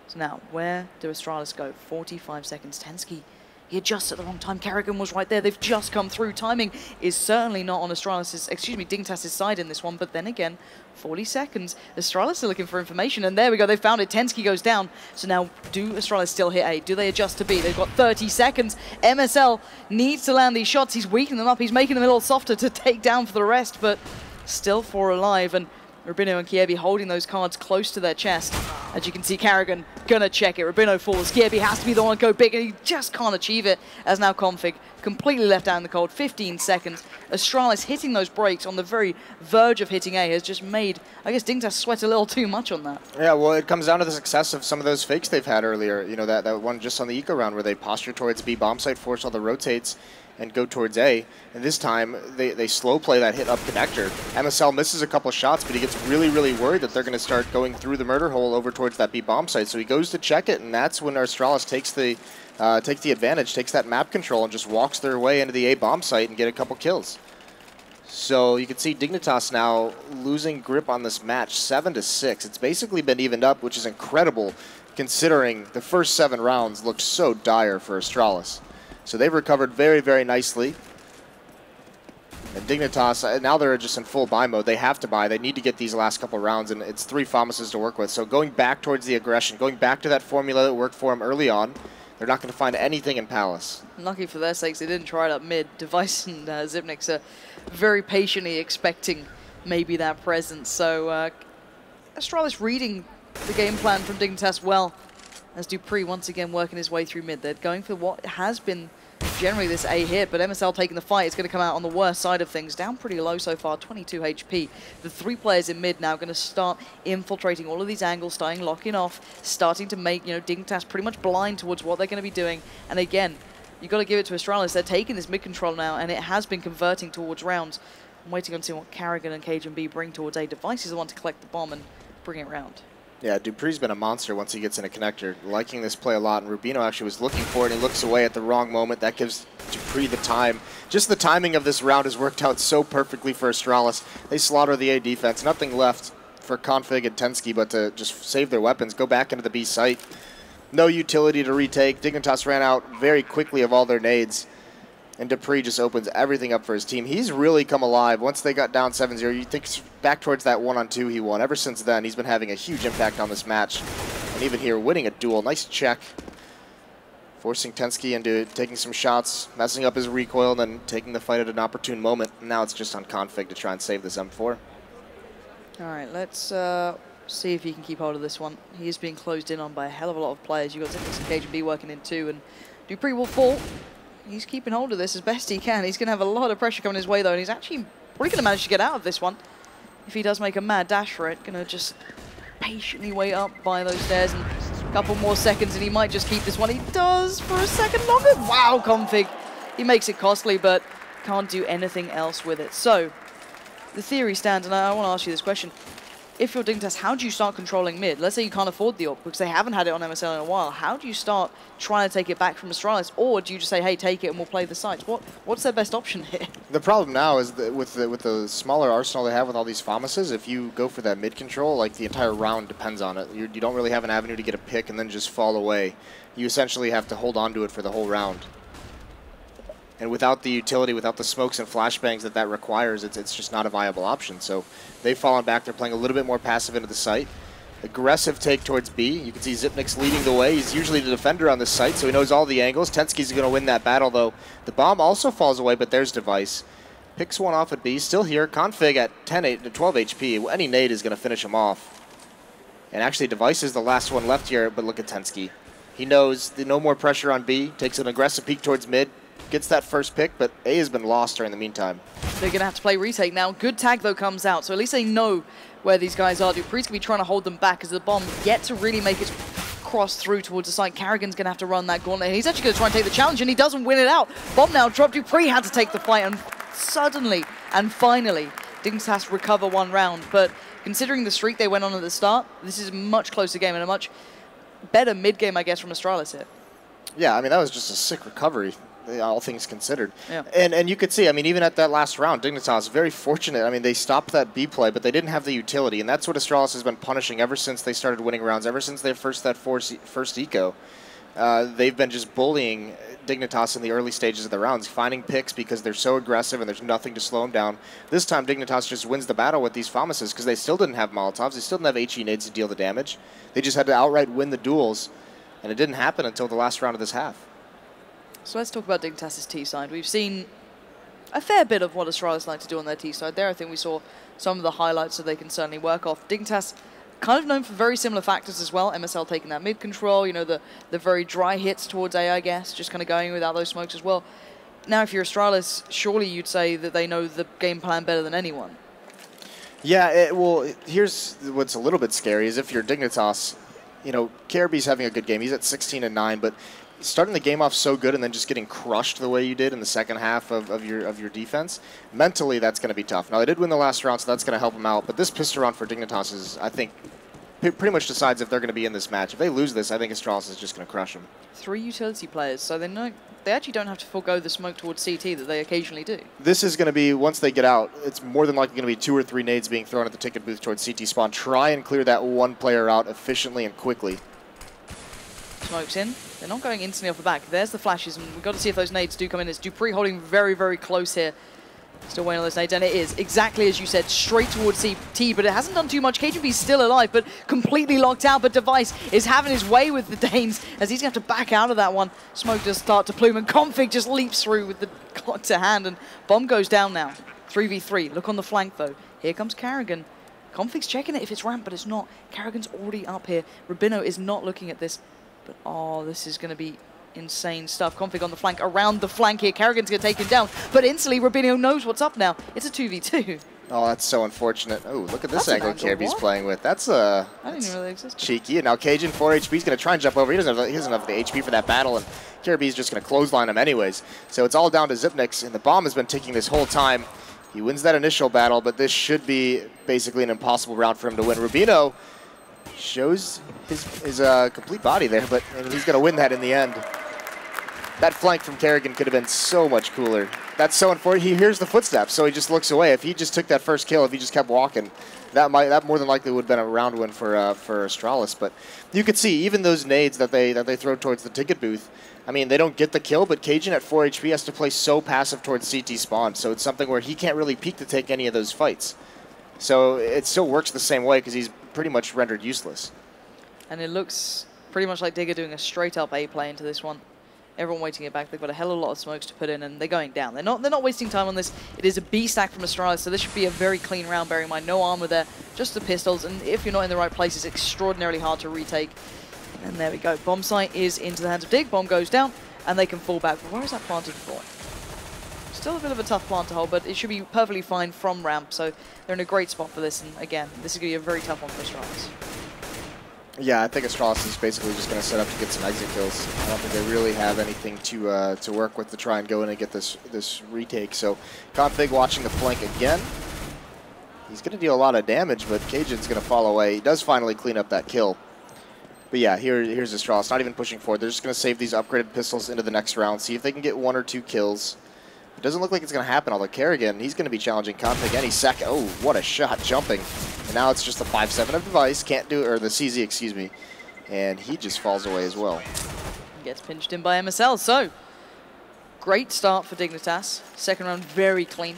So now, where do Astralis go? 45 seconds. Tensky, he adjusts at the wrong time. Kerrigan was right there. They've just come through. Timing is certainly not on Astralis', excuse me, Dignitas' side in this one. But then again, 40 seconds. Astralis are looking for information. And there we go. They found it. Tensky goes down. So now, do Astralis still hit A? Do they adjust to B? They've got 30 seconds. MSL needs to land these shots. He's weakening them up. He's making them a little softer to take down for the rest. But still 4 alive. And Rubino and Kievi holding those cards close to their chest. As you can see, Kerrigan gonna check it. Rubino falls. Kievi has to be the one to go big, and he just can't achieve it. As now Config completely left out in the cold. 15 seconds. Astralis hitting those breaks on the very verge of hitting A has just made, I guess, Dignitas sweat a little too much on that. Yeah, well, it comes down to the success of some of those fakes they've had earlier. You know, that one just on the eco round where they posture towards B bomb site, force all the rotates, and go towards A. And this time, they slow play that hit up connector. MSL misses a couple shots, but he gets really, really worried that they're going to start going through the murder hole over towards that B bomb site. So he goes to check it, and that's when Astralis takes the advantage, takes that map control, and just walks their way into the A bomb site and get a couple kills. So you can see Dignitas now losing grip on this match, 7-6. It's basically been evened up, which is incredible considering the first 7 rounds looked so dire for Astralis. So they've recovered very, very nicely. And Dignitas, now they're just in full buy mode. They have to buy. They need to get these last couple rounds, and it's 3 Famuses to work with. So going back towards the aggression, going back to that formula that worked for them early on, they're not going to find anything in Palace. Lucky for their sakes, they didn't try it up mid. Device and Zipniks are very patiently expecting maybe that presence. So Astralis reading the game plan from Dignitas well, as Dupree once again working his way through mid. They're going for what has been generally this A hit, but MSL taking the fight is going to come out on the worst side of things. Down pretty low so far, 22 HP. The 3 players in mid now going to start infiltrating all of these angles, starting locking off, starting to make, Dignitas pretty much blind towards what they're going to be doing. And again, you've got to give it to Astralis. They're taking this mid control now, and it has been converting towards rounds. I'm waiting on to see what Kerrigan and Cajun B bring towards A. Device is the one to collect the bomb and bring it round. Yeah, Dupree's been a monster once he gets in a connector, liking this play a lot, and Rubino actually was looking for it, and he looks away at the wrong moment. That gives Dupree the time. Just the timing of this round has worked out so perfectly for Astralis. They slaughter the A defense. Nothing left for Config and Tensky but to just save their weapons, go back into the B site. No utility to retake. Dignitas ran out very quickly of all their nades, and Dupree just opens everything up for his team. He's really come alive. Once they got down 7-0, you think back towards that 1-on-2 he won. Ever since then, he's been having a huge impact on this match. And even here, winning a duel. Nice check. Forcing Tensky into taking some shots, messing up his recoil, and then taking the fight at an opportune moment. And now it's just on Config to try and save this M4. All right, let's see if he can keep hold of this one. He is being closed in on by a hell of a lot of players. You've got Zipniks and Cajun B working in too, and Dupree will fall. He's keeping hold of this as best he can. He's going to have a lot of pressure coming his way, though, and he's actually probably going to manage to get out of this one. If he does make a mad dash for it, going to just patiently wait up by those stairs, and a couple more seconds, and he might just keep this one. He does for a second longer. Wow, Config. He makes it costly, but can't do anything else with it. So, the theory stands, and I want to ask you this question. If you're Dignitas, how do you start controlling mid? Let's say you can't afford the AWP because they haven't had it on MSL in a while. How do you start trying to take it back from Astralis? Or do you just say, hey, take it and we'll play the sites? What's their best option here? The problem now is that with the smaller arsenal they have with all these Famuses, if you go for that mid control, like the entire round depends on it. You don't really have an avenue to get a pick and then just fall away. You essentially have to hold on to it for the whole round. And without the utility, without the smokes and flashbangs that requires, it's just not a viable option. So they've fallen back. They're playing a little bit more passive into the site. Aggressive take towards B. You can see Zipniks leading the way. He's usually the defender on this site, so he knows all the angles. Tensky's going to win that battle, though. The bomb also falls away, but there's Device. Picks one off at B. Still here. Config at 12 HP. Any nade is going to finish him off. And actually, Device is the last one left here, but look at Tensky. He knows no more pressure on B. Takes an aggressive peek towards mid. Gets that first pick, but A has been lost during the meantime. They're going to have to play retake now. Good tag, though, comes out. So at least they know where these guys are. Dupree's going to be trying to hold them back as the bomb yet to really make its cross through towards the side. Carrigan's going to have to run that gauntlet. He's actually going to try and take the challenge, and he doesn't win it out. Bomb now dropped. Dupree had to take the fight, and suddenly and finally, Dignitas recover one round. But considering the streak they went on at the start, this is a much closer game and a much better mid-game, I guess, from Astralis here. Yeah, I mean, that was just a sick recovery, all things considered. Yeah. And you could see, I mean, even at that last round, Dignitas very fortunate. I mean, they stopped that B play, but they didn't have the utility, and that's what Astralis has been punishing ever since they started winning rounds, ever since their first eco. They've been just bullying Dignitas in the early stages of the rounds, finding picks because they're so aggressive and there's nothing to slow them down. This time, Dignitas just wins the battle with these FAMASes because they still didn't have Molotovs, they still didn't have HE nades to deal the damage. They just had to outright win the duels, and it didn't happen until the last round of this half. So let's talk about Dignitas' T side. We've seen a fair bit of what Astralis like to do on their T side there. I think we saw some of the highlights that they can certainly work off. Dignitas kind of known for very similar factors as well. MSL taking that mid control, you know, the very dry hits towards A, I guess, just kind of going without those smokes as well. Now, if you're Astralis, surely you'd say that they know the game plan better than anyone. Yeah, well, here's what's a little bit scary is if you're Dignitas, you know, KRB's having a good game. He's at 16-9, but starting the game off so good and then just getting crushed the way you did in the second half of your defense, mentally that's going to be tough. Now, they did win the last round, so that's going to help them out, but this pistol round for Dignitas is, I think, pretty much decides if they're going to be in this match. If they lose this, I think Astralis is just going to crush them. 3 utility players, so they actually don't have to forego the smoke towards CT that they occasionally do. This is going to be, once they get out, it's more than likely going to be 2 or 3 nades being thrown at the ticket booth towards CT spawn. Try and clear that one player out efficiently and quickly. Smokes in. They're not going instantly off the back. There's the flashes, and we've got to see if those nades do come in. It's Dupree holding very, very close here. Still waiting on those nades, and it is exactly as you said, straight towards CT, but it hasn't done too much. KGB's still alive, but completely locked out, but Device is having his way with the Danes as he's going to have to back out of that one. Smoke does start to plume, and Config just leaps through with the clock to hand, and Bomb goes down now. 3v3. Look on the flank, though. Here comes Carrigan. Config's checking it if it's ramp, but it's not. Carrigan's already up here. Rubino is not looking at this. But, oh, this is going to be insane stuff. Config on the flank, around the flank here. Carrigan's going to take him down. But instantly, Rubino knows what's up now. It's a 2v2. Oh, that's so unfortunate. Oh, look at this angle KRB's playing with. That's I didn't even really exist. Cheeky. And now Cajun, 4 HP, he's going to try and jump over. He doesn't have the HP for that battle, and KRB's just going to clothesline him anyways. So it's all down to Zipnix, and the bomb has been ticking this whole time. He wins that initial battle, but this should be basically an impossible round for him to win. Rubino shows his complete body there, but he's going to win that in the end. That flank from Carrigan could have been so much cooler. That's so unfortunate. He hears the footsteps, so he just looks away. If he just took that first kill, if he just kept walking, that more than likely would have been a round win for Astralis. But you could see even those nades that they throw towards the ticket booth. I mean, they don't get the kill, but Cajun at 4 HP has to play so passive towards CT spawn, so it's something where he can't really peek to take any of those fights. So it still works the same way because he's pretty much rendered useless. And it looks pretty much like Digger doing a straight-up A play into this one. Everyone waiting it back. They've got a hell of a lot of smokes to put in, and they're going down. They're not wasting time on this. It is a B stack from Astralis, so this should be a very clean round, bearing in mind no armor there, just the pistols, and if you're not in the right place, it's extraordinarily hard to retake. And there we go. Bomb site is into the hands of Dig. Bomb goes down, and they can fall back. But where is that planted for? Still a bit of a tough plant to hold, but it should be perfectly fine from ramp, so they're in a great spot for this, and again, this is going to be a very tough one for Astralis. Yeah, I think Astralis is basically just going to set up to get some exit kills. I don't think they really have anything to work with to try and go in and get this retake. So Config watching the flank again. He's going to deal a lot of damage, but Cajun's going to fall away. He does finally clean up that kill. But yeah, here's Astralis, not even pushing forward. They're just going to save these upgraded pistols into the next round, see if they can get 1 or 2 kills. It doesn't look like it's going to happen, although Carrigan, he's going to be challenging Config any second. Oh, what a shot, jumping. And now it's just the 5-7 of Device, can't do it, or the CZ, excuse me. And he just falls away as well. Gets pinched in by MSL, so great start for Dignitas. Second round, very clean.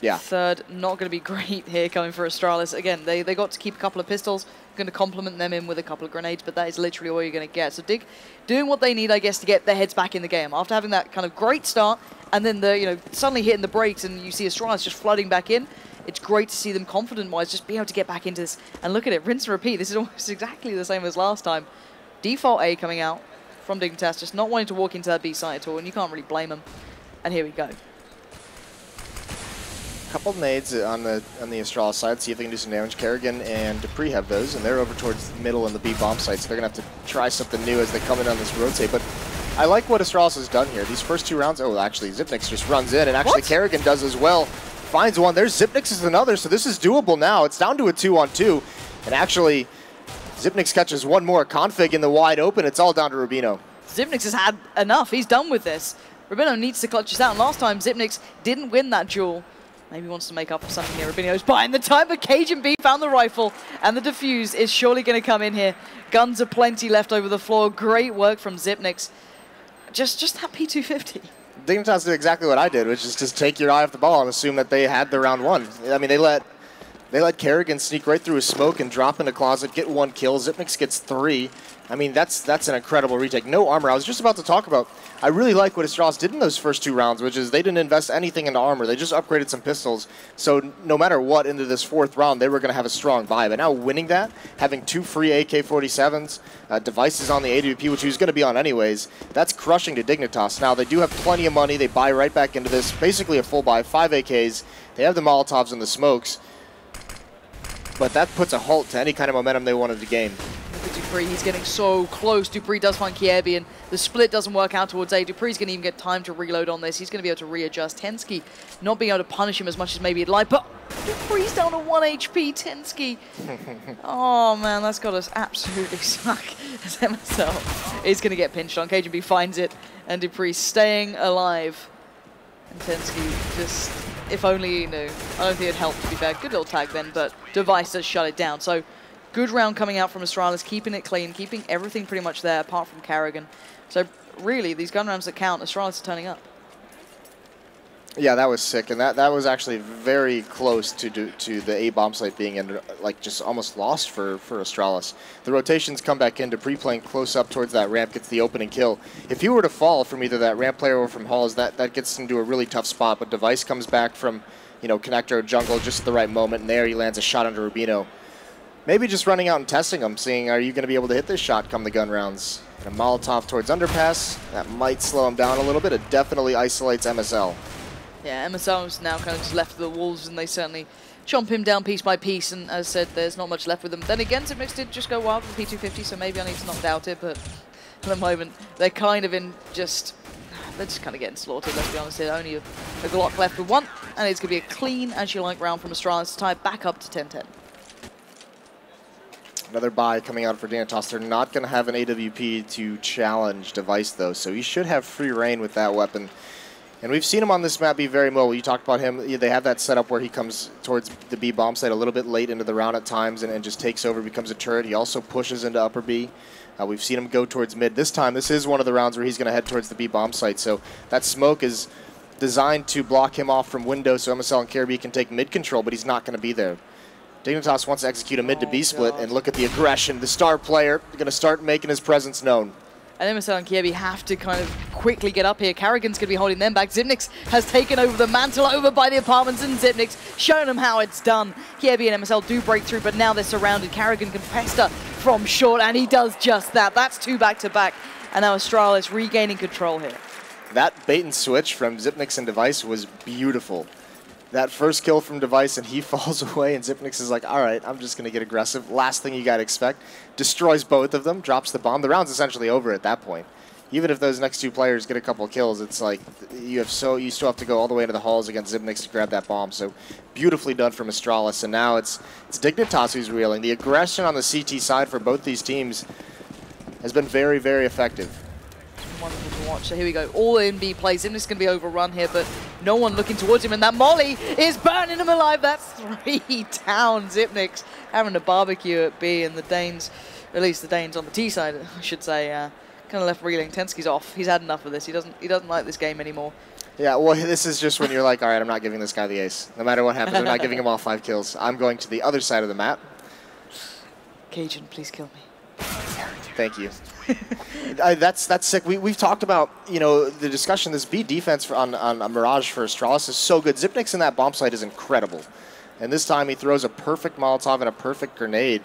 Yeah. Third, not going to be great here coming for Astralis. Again, they got to keep a couple of pistols, going to complement them in with a couple of grenades, but that is literally all you're going to get. So Dig doing what they need, I guess, to get their heads back in the game. After having that kind of great start, and then the suddenly hitting the brakes, and you see Astralis just flooding back in. It's great to see them confident-wise just be able to get back into this. And look at it, rinse and repeat. This is almost exactly the same as last time. Default A coming out from Dignitas, just not wanting to walk into that B site at all, and you can't really blame them. And here we go. Couple nades on the Astralis side, see if they can do some damage. Kerrigan and Dupree have those, and they're over towards the middle and the B bomb site, so they're going to have to try something new as they come in on this rotate. But I like what Astralis has done here. These first 2 rounds, oh, actually, Zipnix just runs in, and actually Kerrigan does as well. Finds one. There's Zipnix is another, so this is doable now. It's down to a 2-on-2, and actually, Zipnix catches one more. Config in the wide open. It's all down to Rubino. Zipnix has had enough. He's done with this. Rubino needs to clutch this out. And last time, Zipnix didn't win that duel. Maybe wants to make up for something here. Rubino's buying the time, but Cajun B found the rifle, and the defuse is surely going to come in here. Guns are plenty left over the floor. Great work from Zipnix. Just that P250. Dignitas did exactly what I did, which is just take your eye off the ball and assume that they had the round one. I mean, they let Kerrigan sneak right through his smoke and drop in the closet, get 1 kill. Zipnix gets 3. I mean, that's an incredible retake. No armor. I was just about to talk about, I really like what Astralis did in those first 2 rounds, which is they didn't invest anything into armor. They just upgraded some pistols. So no matter what, into this 4th round, they were going to have a strong vibe. And now winning that, having 2 free AK-47s, devices on the AWP, which he was going to be on anyways, that's crushing to Dignitas. Now, they do have plenty of money. They buy right back into this. Basically a full buy, 5 AKs. They have the Molotovs and the smokes. But that puts a halt to any kind of momentum they wanted to gain. Dupree, he's getting so close. Dupree does find Kiebi, and the split doesn't work out towards A. Dupree's going to even get time to reload on this. He's going to be able to readjust. Tensky not being able to punish him as much as maybe he'd like, but Dupree's down to 1 HP. Tensky. Oh, man, that's got us absolutely stuck as MSL is going to get pinched on. KGB finds it, and Dupree staying alive. And Tensky just, if only he knew. I don't think it helped, to be fair. Good little tag then, but Device does shut it down. So good round coming out from Astralis, keeping it clean, keeping everything pretty much there, apart from Kerrigan. So really, these gun rounds that count, Astralis are turning up. Yeah, that was sick, and that was actually very close to the A bomb site being in, like, just almost lost for Astralis. The rotations come back in. Dupree playing close up towards that ramp gets the opening kill. If he were to fall from either that ramp player or from Halls, that gets into a really tough spot. But Device comes back from, connector or jungle just at the right moment, and there he lands a shot under Rubino. Maybe just running out and testing him, seeing are you going to be able to hit this shot come the gun rounds. And a Molotov towards underpass, that might slow him down a little bit. It definitely isolates MSL. Yeah, MSL's now kind of just left the wolves, and they certainly chomp him down piece by piece, and as I said, there's not much left with them. Then again, Zipnix did just go wild with the P250, so maybe I need to not doubt it, but at the moment, they're kind of in just, they're just kind of getting slaughtered, let's be honest here. Only a Glock left with 1, and it's going to be a clean, as you like, round from Astralis to tie it back up to 10-10. Another buy coming out for Dignitas. They're not going to have an AWP to challenge Device, though, so he should have free reign with that weapon. And we've seen him on this map be very mobile. You talked about him. They have that setup where he comes towards the B bomb site a little bit late into the round at times and just takes over, becomes a turret. He also pushes into upper B. We've seen him go towards mid. This time, this is one of the rounds where he's going to head towards the B bomb site. So that smoke is designed to block him off from window so MSL and Caribbean can take mid control, but he's not going to be there. Dignitas wants to execute a mid to B split, and look at the aggression. The star player going to start making his presence known. And MSL and Kiebi have to kind of quickly get up here. Kerrigan's going to be holding them back. Zipnix has taken over the mantle over by the apartments, and Zipnix showing them how it's done. Kiebi and MSL do break through, but now they're surrounded. Kerrigan can pester from short, and he does just that. That's 2 back-to-back, and now Astralis regaining control here. That bait and switch from Zipnix and Device was beautiful. That first kill from Device, and he falls away, and Zipnix is like, all right, I'm just going to get aggressive. Last thing you got to expect. Destroys both of them, drops the bomb. The round's essentially over at that point. Even if those next 2 players get a couple kills, it's like you still have to go all the way into the halls against Zipnix to grab that bomb. So beautifully done from Astralis, and now it's Dignitas who's reeling. The aggression on the CT side for both these teams has been very, very effective. Wonderful to watch. So here we go. All in B play. Zipnix is going to be overrun here, but no one looking towards him, and that molly is burning him alive. That's 3 down. Zipnix having a barbecue at B, and the Danes, at least the Danes on the T side, I should say, kind of left reeling. Tensky's off. He's had enough of this. He doesn't like this game anymore. Yeah, well, this is just when you're like, all right, I'm not giving this guy the ace. No matter what happens, I'm not giving him all 5 kills. I'm going to the other side of the map. Cajun, please kill me. Thank you. That's sick. We've talked about, you know, the discussion. This B defense on Mirage for Astralis is so good. Zipnix in that bomb site is incredible. And this time he throws a perfect Molotov and a perfect grenade.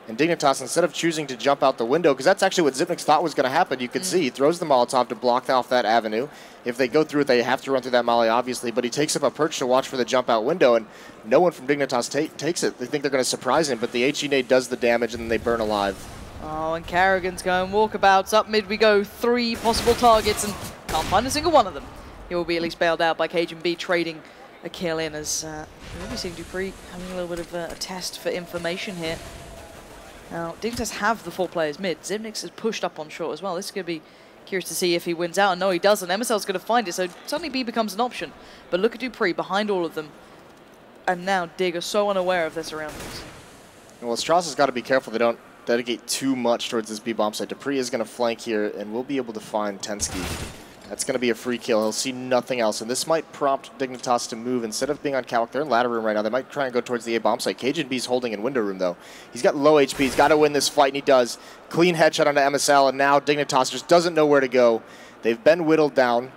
And Dignitas, instead of choosing to jump out the window, because that's actually what Zipnix thought was going to happen, you could see he throws the Molotov to block off that avenue. If they go through it, they have to run through that molly, obviously, but he takes up a perch to watch for the jump out window, and no one from Dignitas takes it. They think they're going to surprise him, but the HE nade does the damage, and then they burn alive. Oh, and Carrigan's going walkabouts. Up mid we go. 3 possible targets, and can't find a single one of them. He will be at least bailed out by Cajun B, trading a kill in, as we'll be seeing Dupree having a little bit of a test for information here. Now, Dignitas have the 4 players mid. Zipnix has pushed up on short as well. This is going to be curious to see if he wins out. And no, he doesn't. MSL's going to find it, so suddenly B becomes an option. But look at Dupree behind all of them. And now Dig are so unaware of their surroundings. Well, Strauss has got to be careful they don't dedicate too much towards this B bomb site. Dupree is going to flank here, and we'll be able to find Tensky. That's going to be a free kill. He'll see nothing else, and this might prompt Dignitas to move. Instead of being on Calic, they're in ladder room right now. They might try and go towards the A bomb site. Cajun B's holding in window room, though. He's got low HP. He's got to win this fight, and he does. Clean headshot onto MSL, and now Dignitas just doesn't know where to go. They've been whittled down.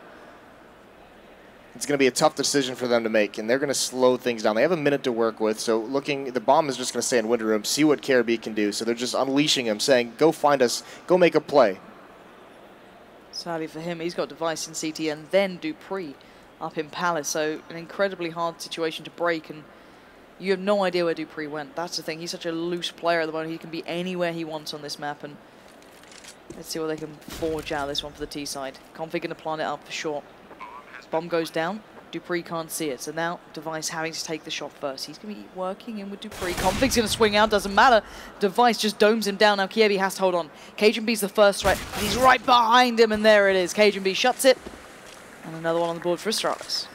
It's going to be a tough decision for them to make, and they're going to slow things down. They have a minute to work with, so the bomb is just going to stay in window room, see what Caribbean can do. So they're just unleashing him, saying, go find us, go make a play. Sadly for him, he's got Device in CT and then Dupree up in Palace, so an incredibly hard situation to break, and you have no idea where Dupree went. That's the thing, he's such a loose player at the moment. He can be anywhere he wants on this map, and let's see what they can forge out of this one for the T side. Config going to plant it up for short. Bomb goes down, Dupree can't see it, so now Device having to take the shot first. He's going to be working in with Dupree. Config's going to swing out, doesn't matter. Device just domes him down. Now Kiebi has to hold on. Cajun B's the first threat, and he's right behind him, and there it is. Cajun B shuts it, and another one on the board for Astralis.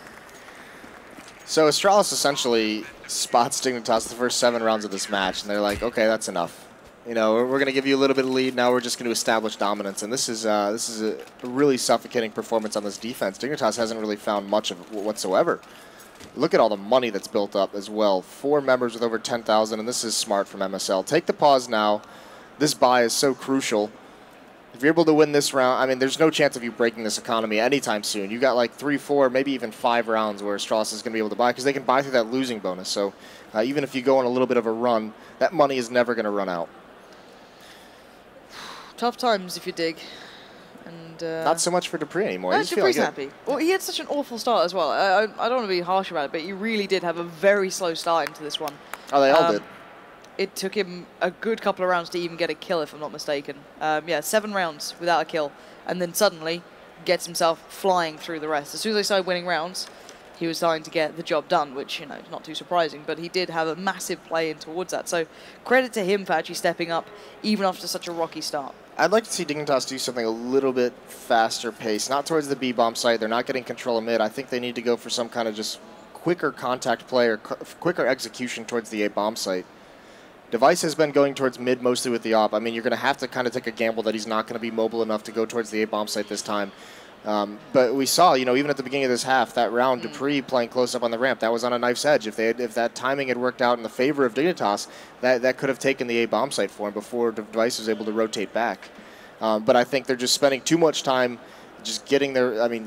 So Astralis essentially spots Dignitas the first 7 rounds of this match, and they're like, okay, that's enough. You know, we're going to give you a little bit of lead. Now we're just going to establish dominance, and this is a really suffocating performance on this defense. Dignitas hasn't really found much of it whatsoever. Look at all the money that's built up as well. 4 members with over 10,000, and this is smart from MSL. Take the pause now. This buy is so crucial. If you're able to win this round, I mean, there's no chance of you breaking this economy anytime soon. You got like 3, 4, maybe even 5 rounds where Astralis is going to be able to buy, because they can buy through that losing bonus. So even if you go on a little bit of a run, that money is never going to run out. Tough times if you Dig. And not so much for Dupree anymore. No, Dupree's happy. Well, he had such an awful start as well. I don't want to be harsh about it, but he really did have a very slow start into this one. Oh, they all did. It took him a good couple of rounds to even get a kill, if I'm not mistaken. Yeah, 7 rounds without a kill, and then suddenly gets himself flying through the rest. As soon as they started winning rounds, he was starting to get the job done, which, you know, is not too surprising, but he did have a massive play in towards that. So credit to him for actually stepping up, even after such a rocky start. I'd like to see Dignitas do something a little bit faster pace, not towards the B-bomb site. They're not getting control of mid. I think they need to go for some kind of just quicker contact play or quicker execution towards the A-bomb site. Device has been going towards mid mostly with the op. I mean, you're going to have to kind of take a gamble that he's not going to be mobile enough to go towards the A-bomb site this time. But we saw, you know, even at the beginning of this half, that round, Dupree playing close up on the ramp, that was on a knife's edge. If that timing had worked out in the favor of Dignitas, that could have taken the A-bomb site for him before Device was able to rotate back. But I think they're just spending too much time just getting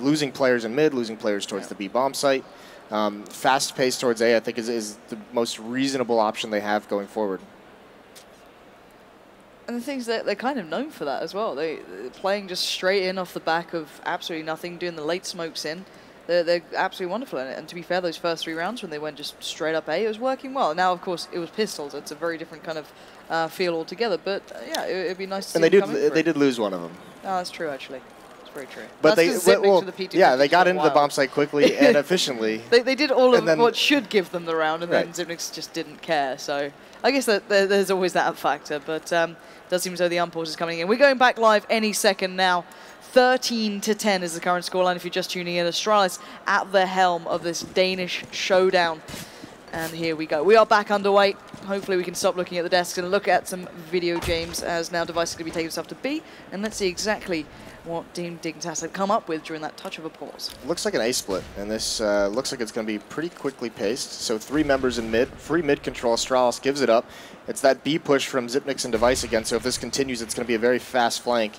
losing players in mid, losing players towards the B-bomb site. Fast pace towards A, I think, is the most reasonable option they have going forward. And the thing is that they're kind of known for that as well. They're playing just straight in off the back of absolutely nothing, doing the late smokes in. They're absolutely wonderful in it. And to be fair, those first 3 rounds when they went just straight up A, it was working well. Now, of course, it was pistols. It's a very different kind of feel altogether. But yeah, it'd be nice to see them coming they did lose one of them. Oh, that's true, actually. It's very true. But they got into the bomb site quickly and efficiently. They did all of what should give them the round, and then Zipnix just didn't care. So I guess that there's always that factor. But it does seem as though the unpause is coming in. We're going back live any second now. 13-10 is the current scoreline if you're just tuning in. Astralis at the helm of this Danish showdown. And here we go. We are back underway. Hopefully we can stop looking at the desks and look at some video games, as now Device is going to be taking himself to B. And let's see exactly what Team Dignitas had come up with during that touch of a pause. Looks like an A split, and this looks like it's going to be pretty quickly paced. So 3 members in mid, free mid control. Astralis gives it up. It's that B push from Zipnix and Device again, so if this continues, it's going to be a very fast flank.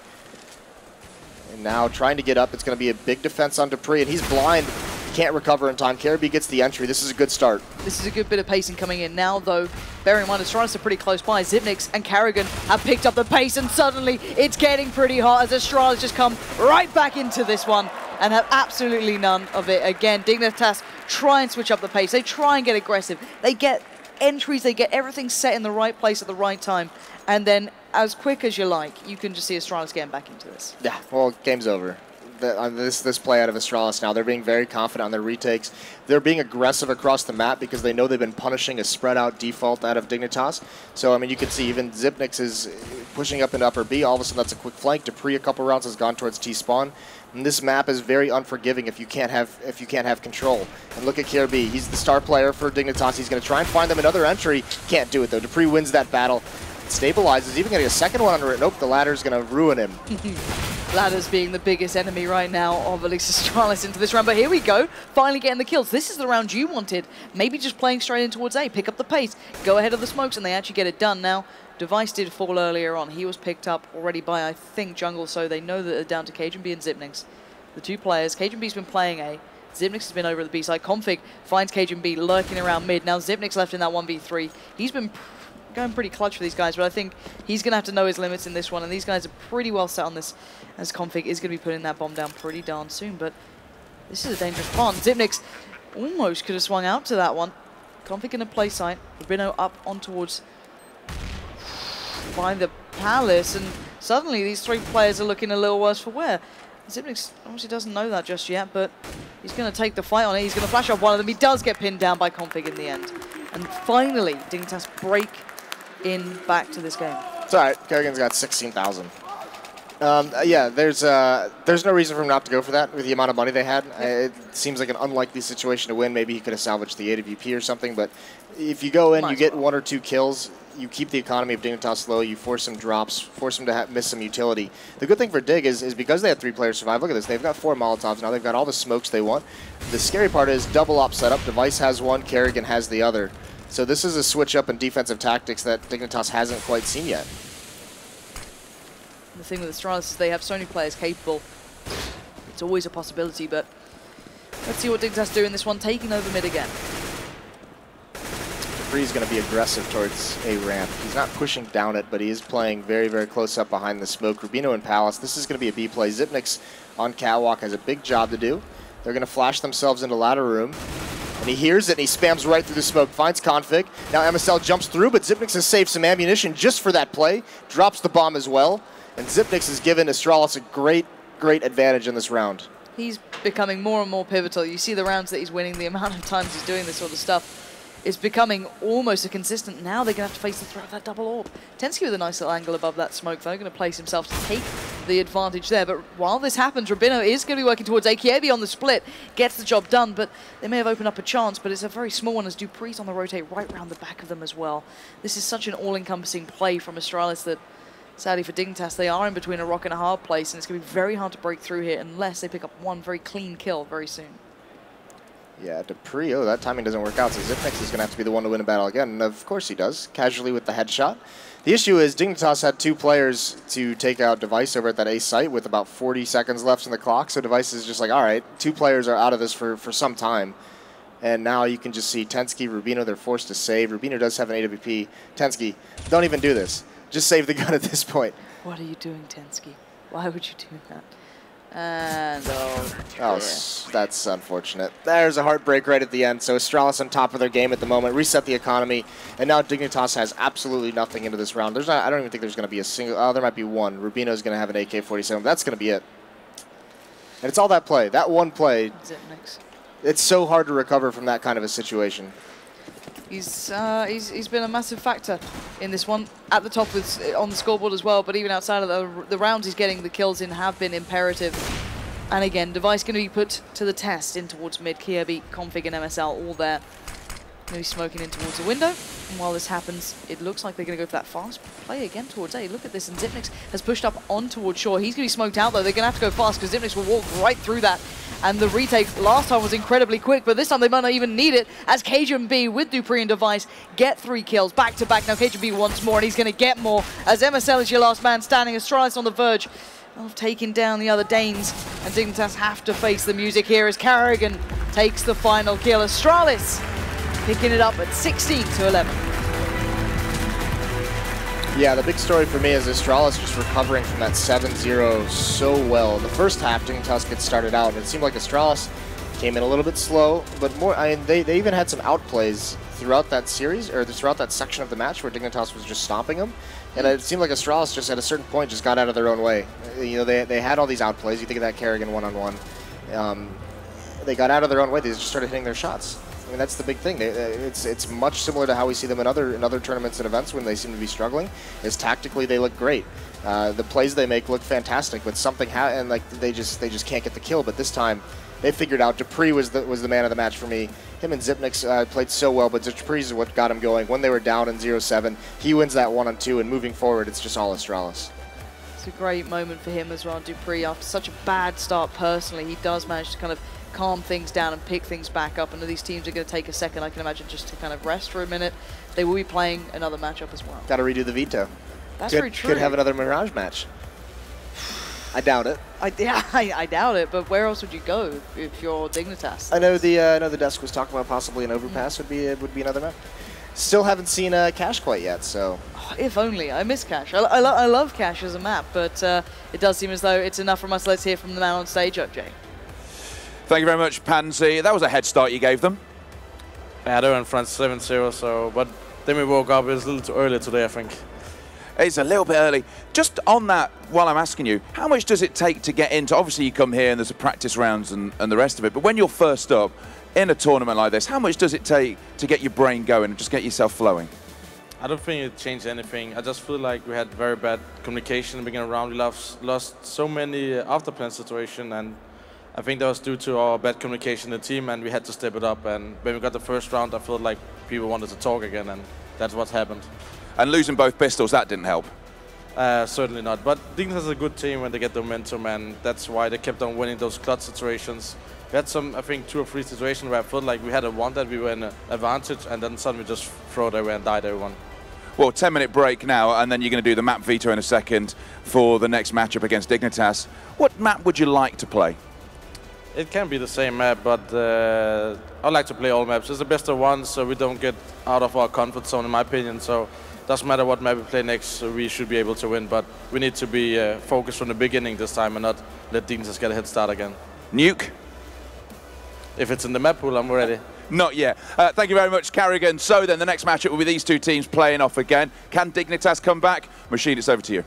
And now trying to get up, it's going to be a big defense on Dupree, and he's blind. Can't recover in time. Caribbean gets the entry. This is a good start. This is a good bit of pacing coming in now, though. Bearing in mind, Astralis are pretty close by. Zipnix and Carrigan have picked up the pace, and suddenly it's getting pretty hot as Astralis just come right back into this one and have absolutely none of it. Again, Dignitas try and switch up the pace. They try and get aggressive. They get entries. They get everything set in the right place at the right time. And then, as quick as you like, you can just see Astralis getting back into this. Yeah, well, game's over. This play out of Astralis now, they're being very confident on their retakes. They're being aggressive across the map because they know they've been punishing a spread-out default out of Dignitas. So, I mean, you can see even Zipnix is pushing up into upper B. All of a sudden, that's a quick flank. Dupree, a couple rounds, has gone towards T-spawn. And this map is very unforgiving if you can't have control. And look at KRB. He's the star player for Dignitas. He's going to try and find them another entry. Can't do it, though. Dupree wins that battle. Stabilizes, even getting a second one under it. Nope, the ladder's going to ruin him. Ladders being the biggest enemy right now of at least Astralis into this round. But here we go, finally getting the kills. This is the round you wanted. Maybe just playing straight in towards A, pick up the pace, go ahead of the smokes, and they actually get it done. Now, Device did fall earlier on. He was picked up already by, I think, Jungle, so they know that they're down to KGB and Zipnix. The 2 players. KGB's been playing A. Zipnix has been over at the B side. Config finds KGB lurking around mid. Now Zipnix left in that 1v3. He's been going pretty clutch for these guys, but I think he's going to have to know his limits in this one, and these guys are pretty well set on this, as Config is going to be putting that bomb down pretty darn soon, but this is a dangerous pond. Zipnix almost could have swung out to that one. Config in a play site. Rubino up on towards by the palace, and suddenly these 3 players are looking a little worse for wear. Zipnix obviously doesn't know that just yet, but he's going to take the fight on it. He's going to flash up one of them. He does get pinned down by Config in the end. And finally, Dignitas break in back to this game. It's all right. Kerrigan's got 16,000. Yeah, there's no reason for him not to go for that with the amount of money they had. It seems like an unlikely situation to win. Maybe he could have salvaged the AWP or something, but if you go in, you get 1 or 2 kills, you keep the economy of Dignitas low, you force some drops, force them to miss some utility. The good thing for Dig is because they had 3 players survive, look at this, they've got 4 Molotovs now, they've got all the smokes they want. The scary part is double op setup, Device has one, Kerrigan has the other. So this is a switch up in defensive tactics that Dignitas hasn't quite seen yet. The thing with Astralis is they have so many players capable. It's always a possibility, but let's see what Dignitas do in this one, taking over mid again. Dupree's going to be aggressive towards a ramp. He's not pushing down it, but he is playing very, very close up behind the smoke. Rubino and Palace, this is going to be a B play. Zipnix on Catwalk has a big job to do. They're going to flash themselves into ladder room. And he hears it, and he spams right through the smoke, finds Config. Now MSL jumps through, but Zipnix has saved some ammunition just for that play. Drops the bomb as well. And Zipnix has given Astralis a great, great advantage in this round. He's becoming more and more pivotal. You see the rounds that he's winning, the amount of times he's doing this sort of stuff. It's becoming almost a consistent. Now they're going to have to face the threat of that double orb. Tensky with a nice little angle above that smoke, though, going to place himself to take the advantage there. But while this happens, Rubino is going to be working towards AKB on the split, gets the job done, but they may have opened up a chance, but it's a very small one as Dupree's on the rotate right around the back of them as well. This is such an all-encompassing play from Astralis that, sadly for Dignitas, they are in between a rock and a hard place, and it's going to be very hard to break through here unless they pick up one very clean kill very soon. Yeah, Dupree, oh, that timing doesn't work out, so Zipnix is going to have to be the one to win a battle again, and of course he does, casually with the headshot. The issue is Dignitas had 2 players to take out Device over at that A site with about 40 seconds left in the clock, so Device is just like, all right, 2 players are out of this for some time. And now you can just see Tensky, Rubino, they're forced to save. Rubino does have an AWP. Tensky, don't even do this. Just save the gun at this point. What are you doing, Tensky? Why would you do that? And that's unfortunate. There's a heartbreak right at the end. So Astralis on top of their game at the moment, reset the economy, and now Dignitas has absolutely nothing into this round. I don't even think there's going to be a single. Oh, there might be one. Rubino's going to have an AK-47. That's going to be it. And it's all that play. That one play. Zipnix. It's so hard to recover from that kind of a situation. He's been a massive factor in this one, at the top with, on the scoreboard as well, but even outside of the rounds he's getting the kills in have been imperative. And again, Device going to be put to the test in towards mid. Kia beat Config and MSL all there. Maybe smoking in towards the window. And while this happens, it looks like they're going to go for that fast play again towards A. Look at this, and Xyp9x has pushed up on towards Shore. He's going to be smoked out, though. They're going to have to go fast because Xyp9x will walk right through that. And the retake last time was incredibly quick, but this time they might not even need it, as KJB with dupreeh and Device get 3 kills back to back. Now KJB wants more, and he's going to get more, as MSL is your last man standing. Astralis on the verge of taking down the other Danes, and Dignitas have to face the music here as Carrigan takes the final kill. Astralis picking it up at 16-11. Yeah, the big story for me is Astralis just recovering from that 7-0 so well. In the first half, Dignitas gets started out, and it seemed like Astralis came in a little bit slow, but more. I mean, they even had some outplays throughout that series, or throughout that section of the match where Dignitas was just stomping them. And it seemed like Astralis just at a certain point just got out of their own way. You know, they had all these outplays. You think of that Carrigan one-on-one. They got out of their own way. They just started hitting their shots. I mean, that's the big thing. It's much similar to how we see them in other tournaments and events when they seem to be struggling. Is tactically they look great. The plays they make look fantastic, but something and like they just can't get the kill. But this time, they figured out dupreeh was the man of the match for me. Him and Xyp9x played so well, but dupreeh is what got him going. When they were down in 0-7, he wins that 1-on-2, and moving forward, it's just all Astralis. It's a great moment for him as well, dupreeh. After such a bad start personally, he does manage to kind of calm things down and pick things back up. And these teams are going to take a second, I can imagine, just to kind of rest for a minute. They will be playing another matchup as well. Got to redo the veto. That's very true. Could have another Mirage match. I doubt it. I doubt it, but where else would you go if you're Dignitas? I know the desk was talking about possibly an overpass would be another map. Still haven't seen Cash quite yet, so. Oh, if only. I miss Cash. I love Cash as a map, but it does seem as though it's enough from us. Let's hear from the man on stage, OJ. Thank you very much, Pansy. That was a head start you gave them. Yeah, they were in front 7-0, so, but then we woke up. It was a little too early today, I think. It's a little bit early. Just on that, while I'm asking you, how much does it take to get into, obviously you come here and there's a practice rounds and the rest of it, but when you're first up in a tournament like this, how much does it take to get your brain going and just get yourself flowing? I don't think it changed anything. I just feel like we had very bad communication in the beginning round. We lost so many after-plan situations, and I think that was due to our bad communication in the team, and we had to step it up. And when we got the first round, I felt like people wanted to talk again, and that's what happened. And losing both pistols, that didn't help? Certainly not. But Dignitas is a good team when they get the momentum, and that's why they kept on winning those clutch situations. We had some, I think, 2 or 3 situations where I felt like we had a one that we were in an advantage, and then suddenly just throw it away and died everyone. Well, 10-minute break now, and then you're going to do the map veto in a second for the next matchup against Dignitas. What map would you like to play? It can be the same map, but I like to play all maps. It's the best of one, so we don't get out of our comfort zone, in my opinion. So it doesn't matter what map we play next, we should be able to win. But we need to be focused from the beginning this time and not let Dignitas get a head start again. Nuke? If it's in the map pool, I'm ready. Not yet. Thank you very much, Carrigan. So then the next matchup will be these two teams playing off again. Can Dignitas come back? Machine, it's over to you.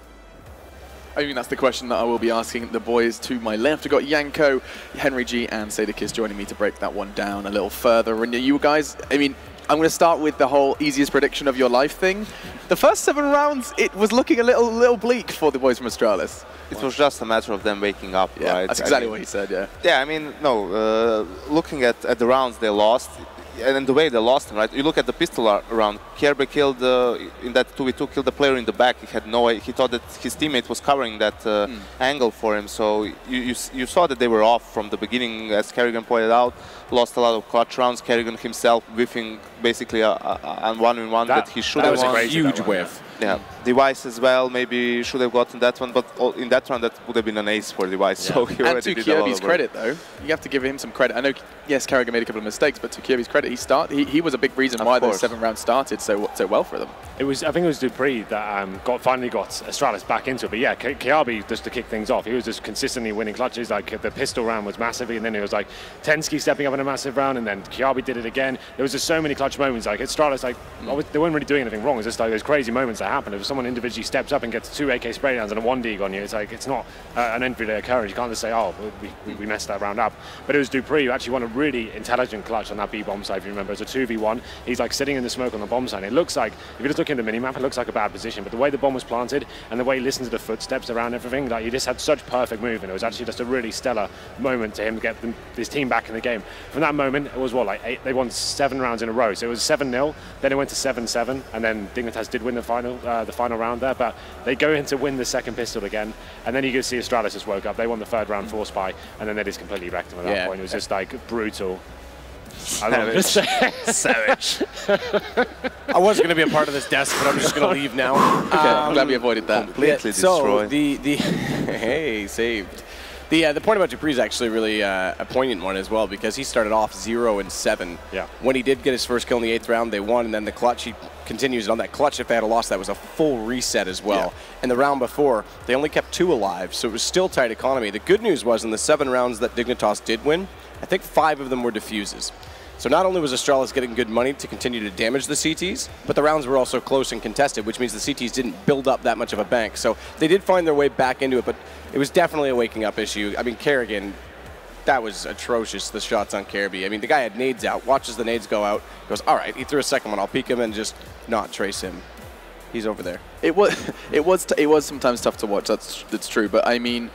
I think that's the question that I will be asking the boys to my left. We've got Yanko, Henry G, and Sadakis joining me to break that one down a little further. And you guys, I mean, I'm going to start with the whole easiest prediction of your life thing. The first 7 rounds, it was looking a little bleak for the boys from Astralis. It was just a matter of them waking up, yeah, right? That's exactly what he said, yeah. Yeah, I mean, no, looking at the rounds they lost, and the way they lost them, right? You look at the pistol round, Kjerbe killed, in that 2v2, killed the player in the back. He had no, he thought that his teammate was covering that angle for him. So you saw that they were off from the beginning, as Carrigan pointed out. Lost a lot of clutch rounds. Carrigan himself whiffing basically a 1v1 that he should have won. That was a huge whiff. Yeah, Device as well, maybe should have gotten that one, but in that round that would have been an ace for Device. Yeah. So he and to Kjerbe's credit, though, you have to give him some credit. I know, yes, Carrigan made a couple of mistakes, but to Kjerbe's credit, he was a big reason why those 7 rounds started so well for them. I think it was dupreeh that finally got Astralis back into it. But yeah, Kjerbe, just to kick things off, he was just consistently winning clutches. Like the pistol round was massively, and then it was like Tensky stepping up in a massive round, and then Kjerbe did it again. There was just so many clutch moments. Like Astralis, like they weren't really doing anything wrong. It was just like those crazy moments that happened. It was someone individually steps up and gets 2 AK spray downs and a 1 dig on you, it's like, it's not an everyday occurrence. You can't just say, oh, we messed that round up. But it was Dupree who actually won a really intelligent clutch on that B bomb side, if you remember. It's a 2v1. He's like sitting in the smoke on the bomb side. It looks like, if you just look in the minimap, it looks like a bad position. But the way the bomb was planted and the way he listened to the footsteps around everything, like, he just had such perfect movement. It was actually just a really stellar moment to him to get his team back in the game. From that moment, it was what, like 8, they won 7 rounds in a row. So it was 7-0, then it went to 7-7, and then Dignitas did win the final round there, but they go in to win the second pistol again, and then you can see Astralis just woke up. They won the 3rd round force by, and then they just completely wrecked him at that point. It was just like brutal. Savage. I was going to be a part of this desk, but I'm just going to leave now. Okay, I'm glad we avoided that. Completely destroyed. So hey, saved. The point about Dupree is actually really a poignant one as well, because he started off 0-7. Yeah. When he did get his first kill in the 8th round, they won, and then the clutch, he continues on that clutch. If they had a loss, that was a full reset as well. Yeah. And the round before, they only kept 2 alive, so it was still tight economy. The good news was in the 7 rounds that Dignitas did win, I think 5 of them were defuses. So not only was Astralis getting good money to continue to damage the CTs, but the rounds were also close and contested, which means the CTs didn't build up that much of a bank. So they did find their way back into it, but it was definitely a waking up issue. I mean, Kerrigan, that was atrocious, the shots on Kirby. I mean, the guy had nades out, watches the nades go out, goes, all right, he threw a second one, I'll peek him and just not trace him. He's over there. It was sometimes tough to watch, that's true, but I mean,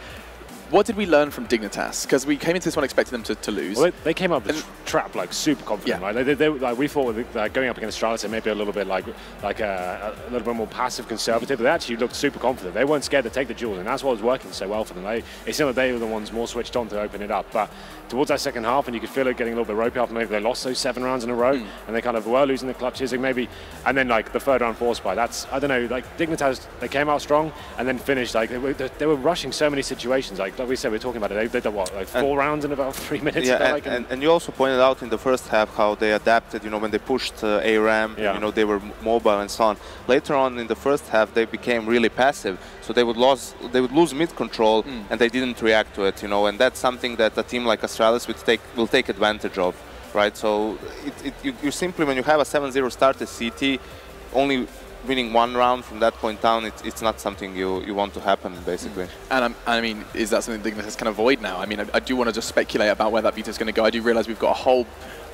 what did we learn from Dignitas? Because we came into this one expecting them to lose. Well, they came up with trap like super confident. Yeah. Right? Like we thought with, going up against Astralis, they may be a little bit like a little bit more passive, conservative. But they actually looked super confident. They weren't scared to take the duels, and that's what was working so well for them. It seemed like they were the ones more switched on to open it up. But towards that second half, and you could feel it getting a little bit ropey after maybe they lost those 7 rounds in a row, and they kind of were losing the clutches, and then like the 3rd round force by. That's, I don't know, like Dignitas, they came out strong and then finished like they were rushing so many situations. Like we said, we were talking about it. They did what, like 4 rounds in about 3 minutes? Yeah, and you also pointed out in the first half how they adapted, you know, when they pushed ARAM, you know, they were mobile and so on. Later on in the first half, they became really passive, so they would lose mid control, and they didn't react to it, you know, and that's something that a team like Astralis will take advantage of, right? So you simply, when you have a 7-0 start at CT, only winning 1 round from that point down, it's not something you want to happen, basically. And I mean, is that something Dignitas can avoid now? I mean, I do want to just speculate about where that Vita is going to go. I do realize we've got a whole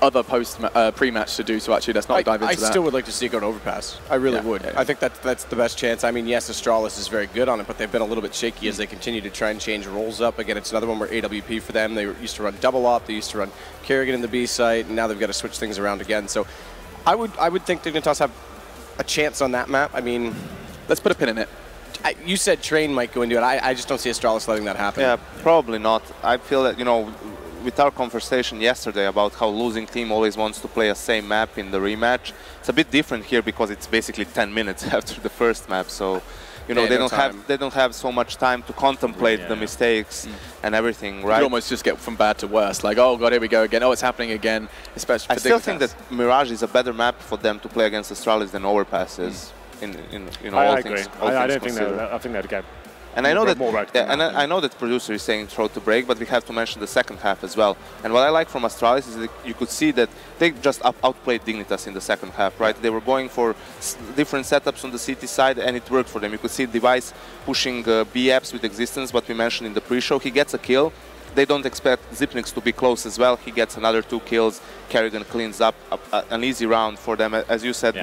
other pre-match to do, so actually let's not dive into that. I still would like to see it go to overpass. I really would. Yeah. I think that's the best chance. I mean, yes, Astralis is very good on it, but they've been a little bit shaky as they continue to try and change roles up. Again, it's another one where AWP for them. They used to run double op, they used to run Kerrigan in the B site, and now they've got to switch things around again. So I would think Dignitas have a chance on that map. I mean, let's put a pin in it. You said Train might go into it. I just don't see Astralis letting that happen. Yeah, probably not. I feel that, you know, with our conversation yesterday about how losing team always wants to play a same map in the rematch, it's a bit different here because it's basically 10 minutes after the first map. So, you know, they don't have so much time to contemplate the mistakes and everything, right? You almost just get from bad to worse. Like, oh god, here we go again. Oh, it's happening again. Especially for I still think that Mirage is a better map for them to play against Astralis than Overpass is. In you know, I agree. I don't think I think they'd get. And I know that, I know that producer is saying throw to break, but we have to mention the second half as well. And what I like from Astralis is that you could see that they just outplayed Dignitas in the second half, right? They were going for different setups on the CT side, and it worked for them. You could see Device pushing B-apps with Existence, what we mentioned in the pre-show. He gets a kill. They don't expect Zipnix to be close as well. He gets another 2 kills. Kerrigan cleans up an easy round for them. As you said,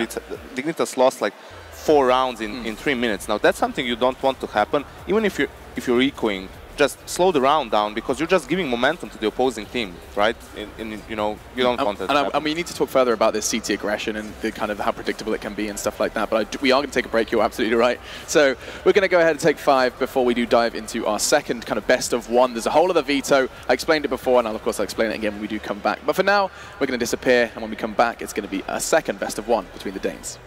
Dignitas lost like 4 rounds in 3 minutes. Now that's something you don't want to happen. Even if you're ecoing, just slow the round down because you're just giving momentum to the opposing team, right? You know, you don't want that to happen. And we need to talk further about this CT aggression and the kind of how predictable it can be and stuff like that. But we are going to take a break. You're absolutely right. So we're going to go ahead and take 5 before we do dive into our second kind of best of 1. There's a whole other veto. I explained it before, and of course I'll explain it again when we do come back. But for now, we're going to disappear, and when we come back, it's going to be a second best of 1 between the Danes.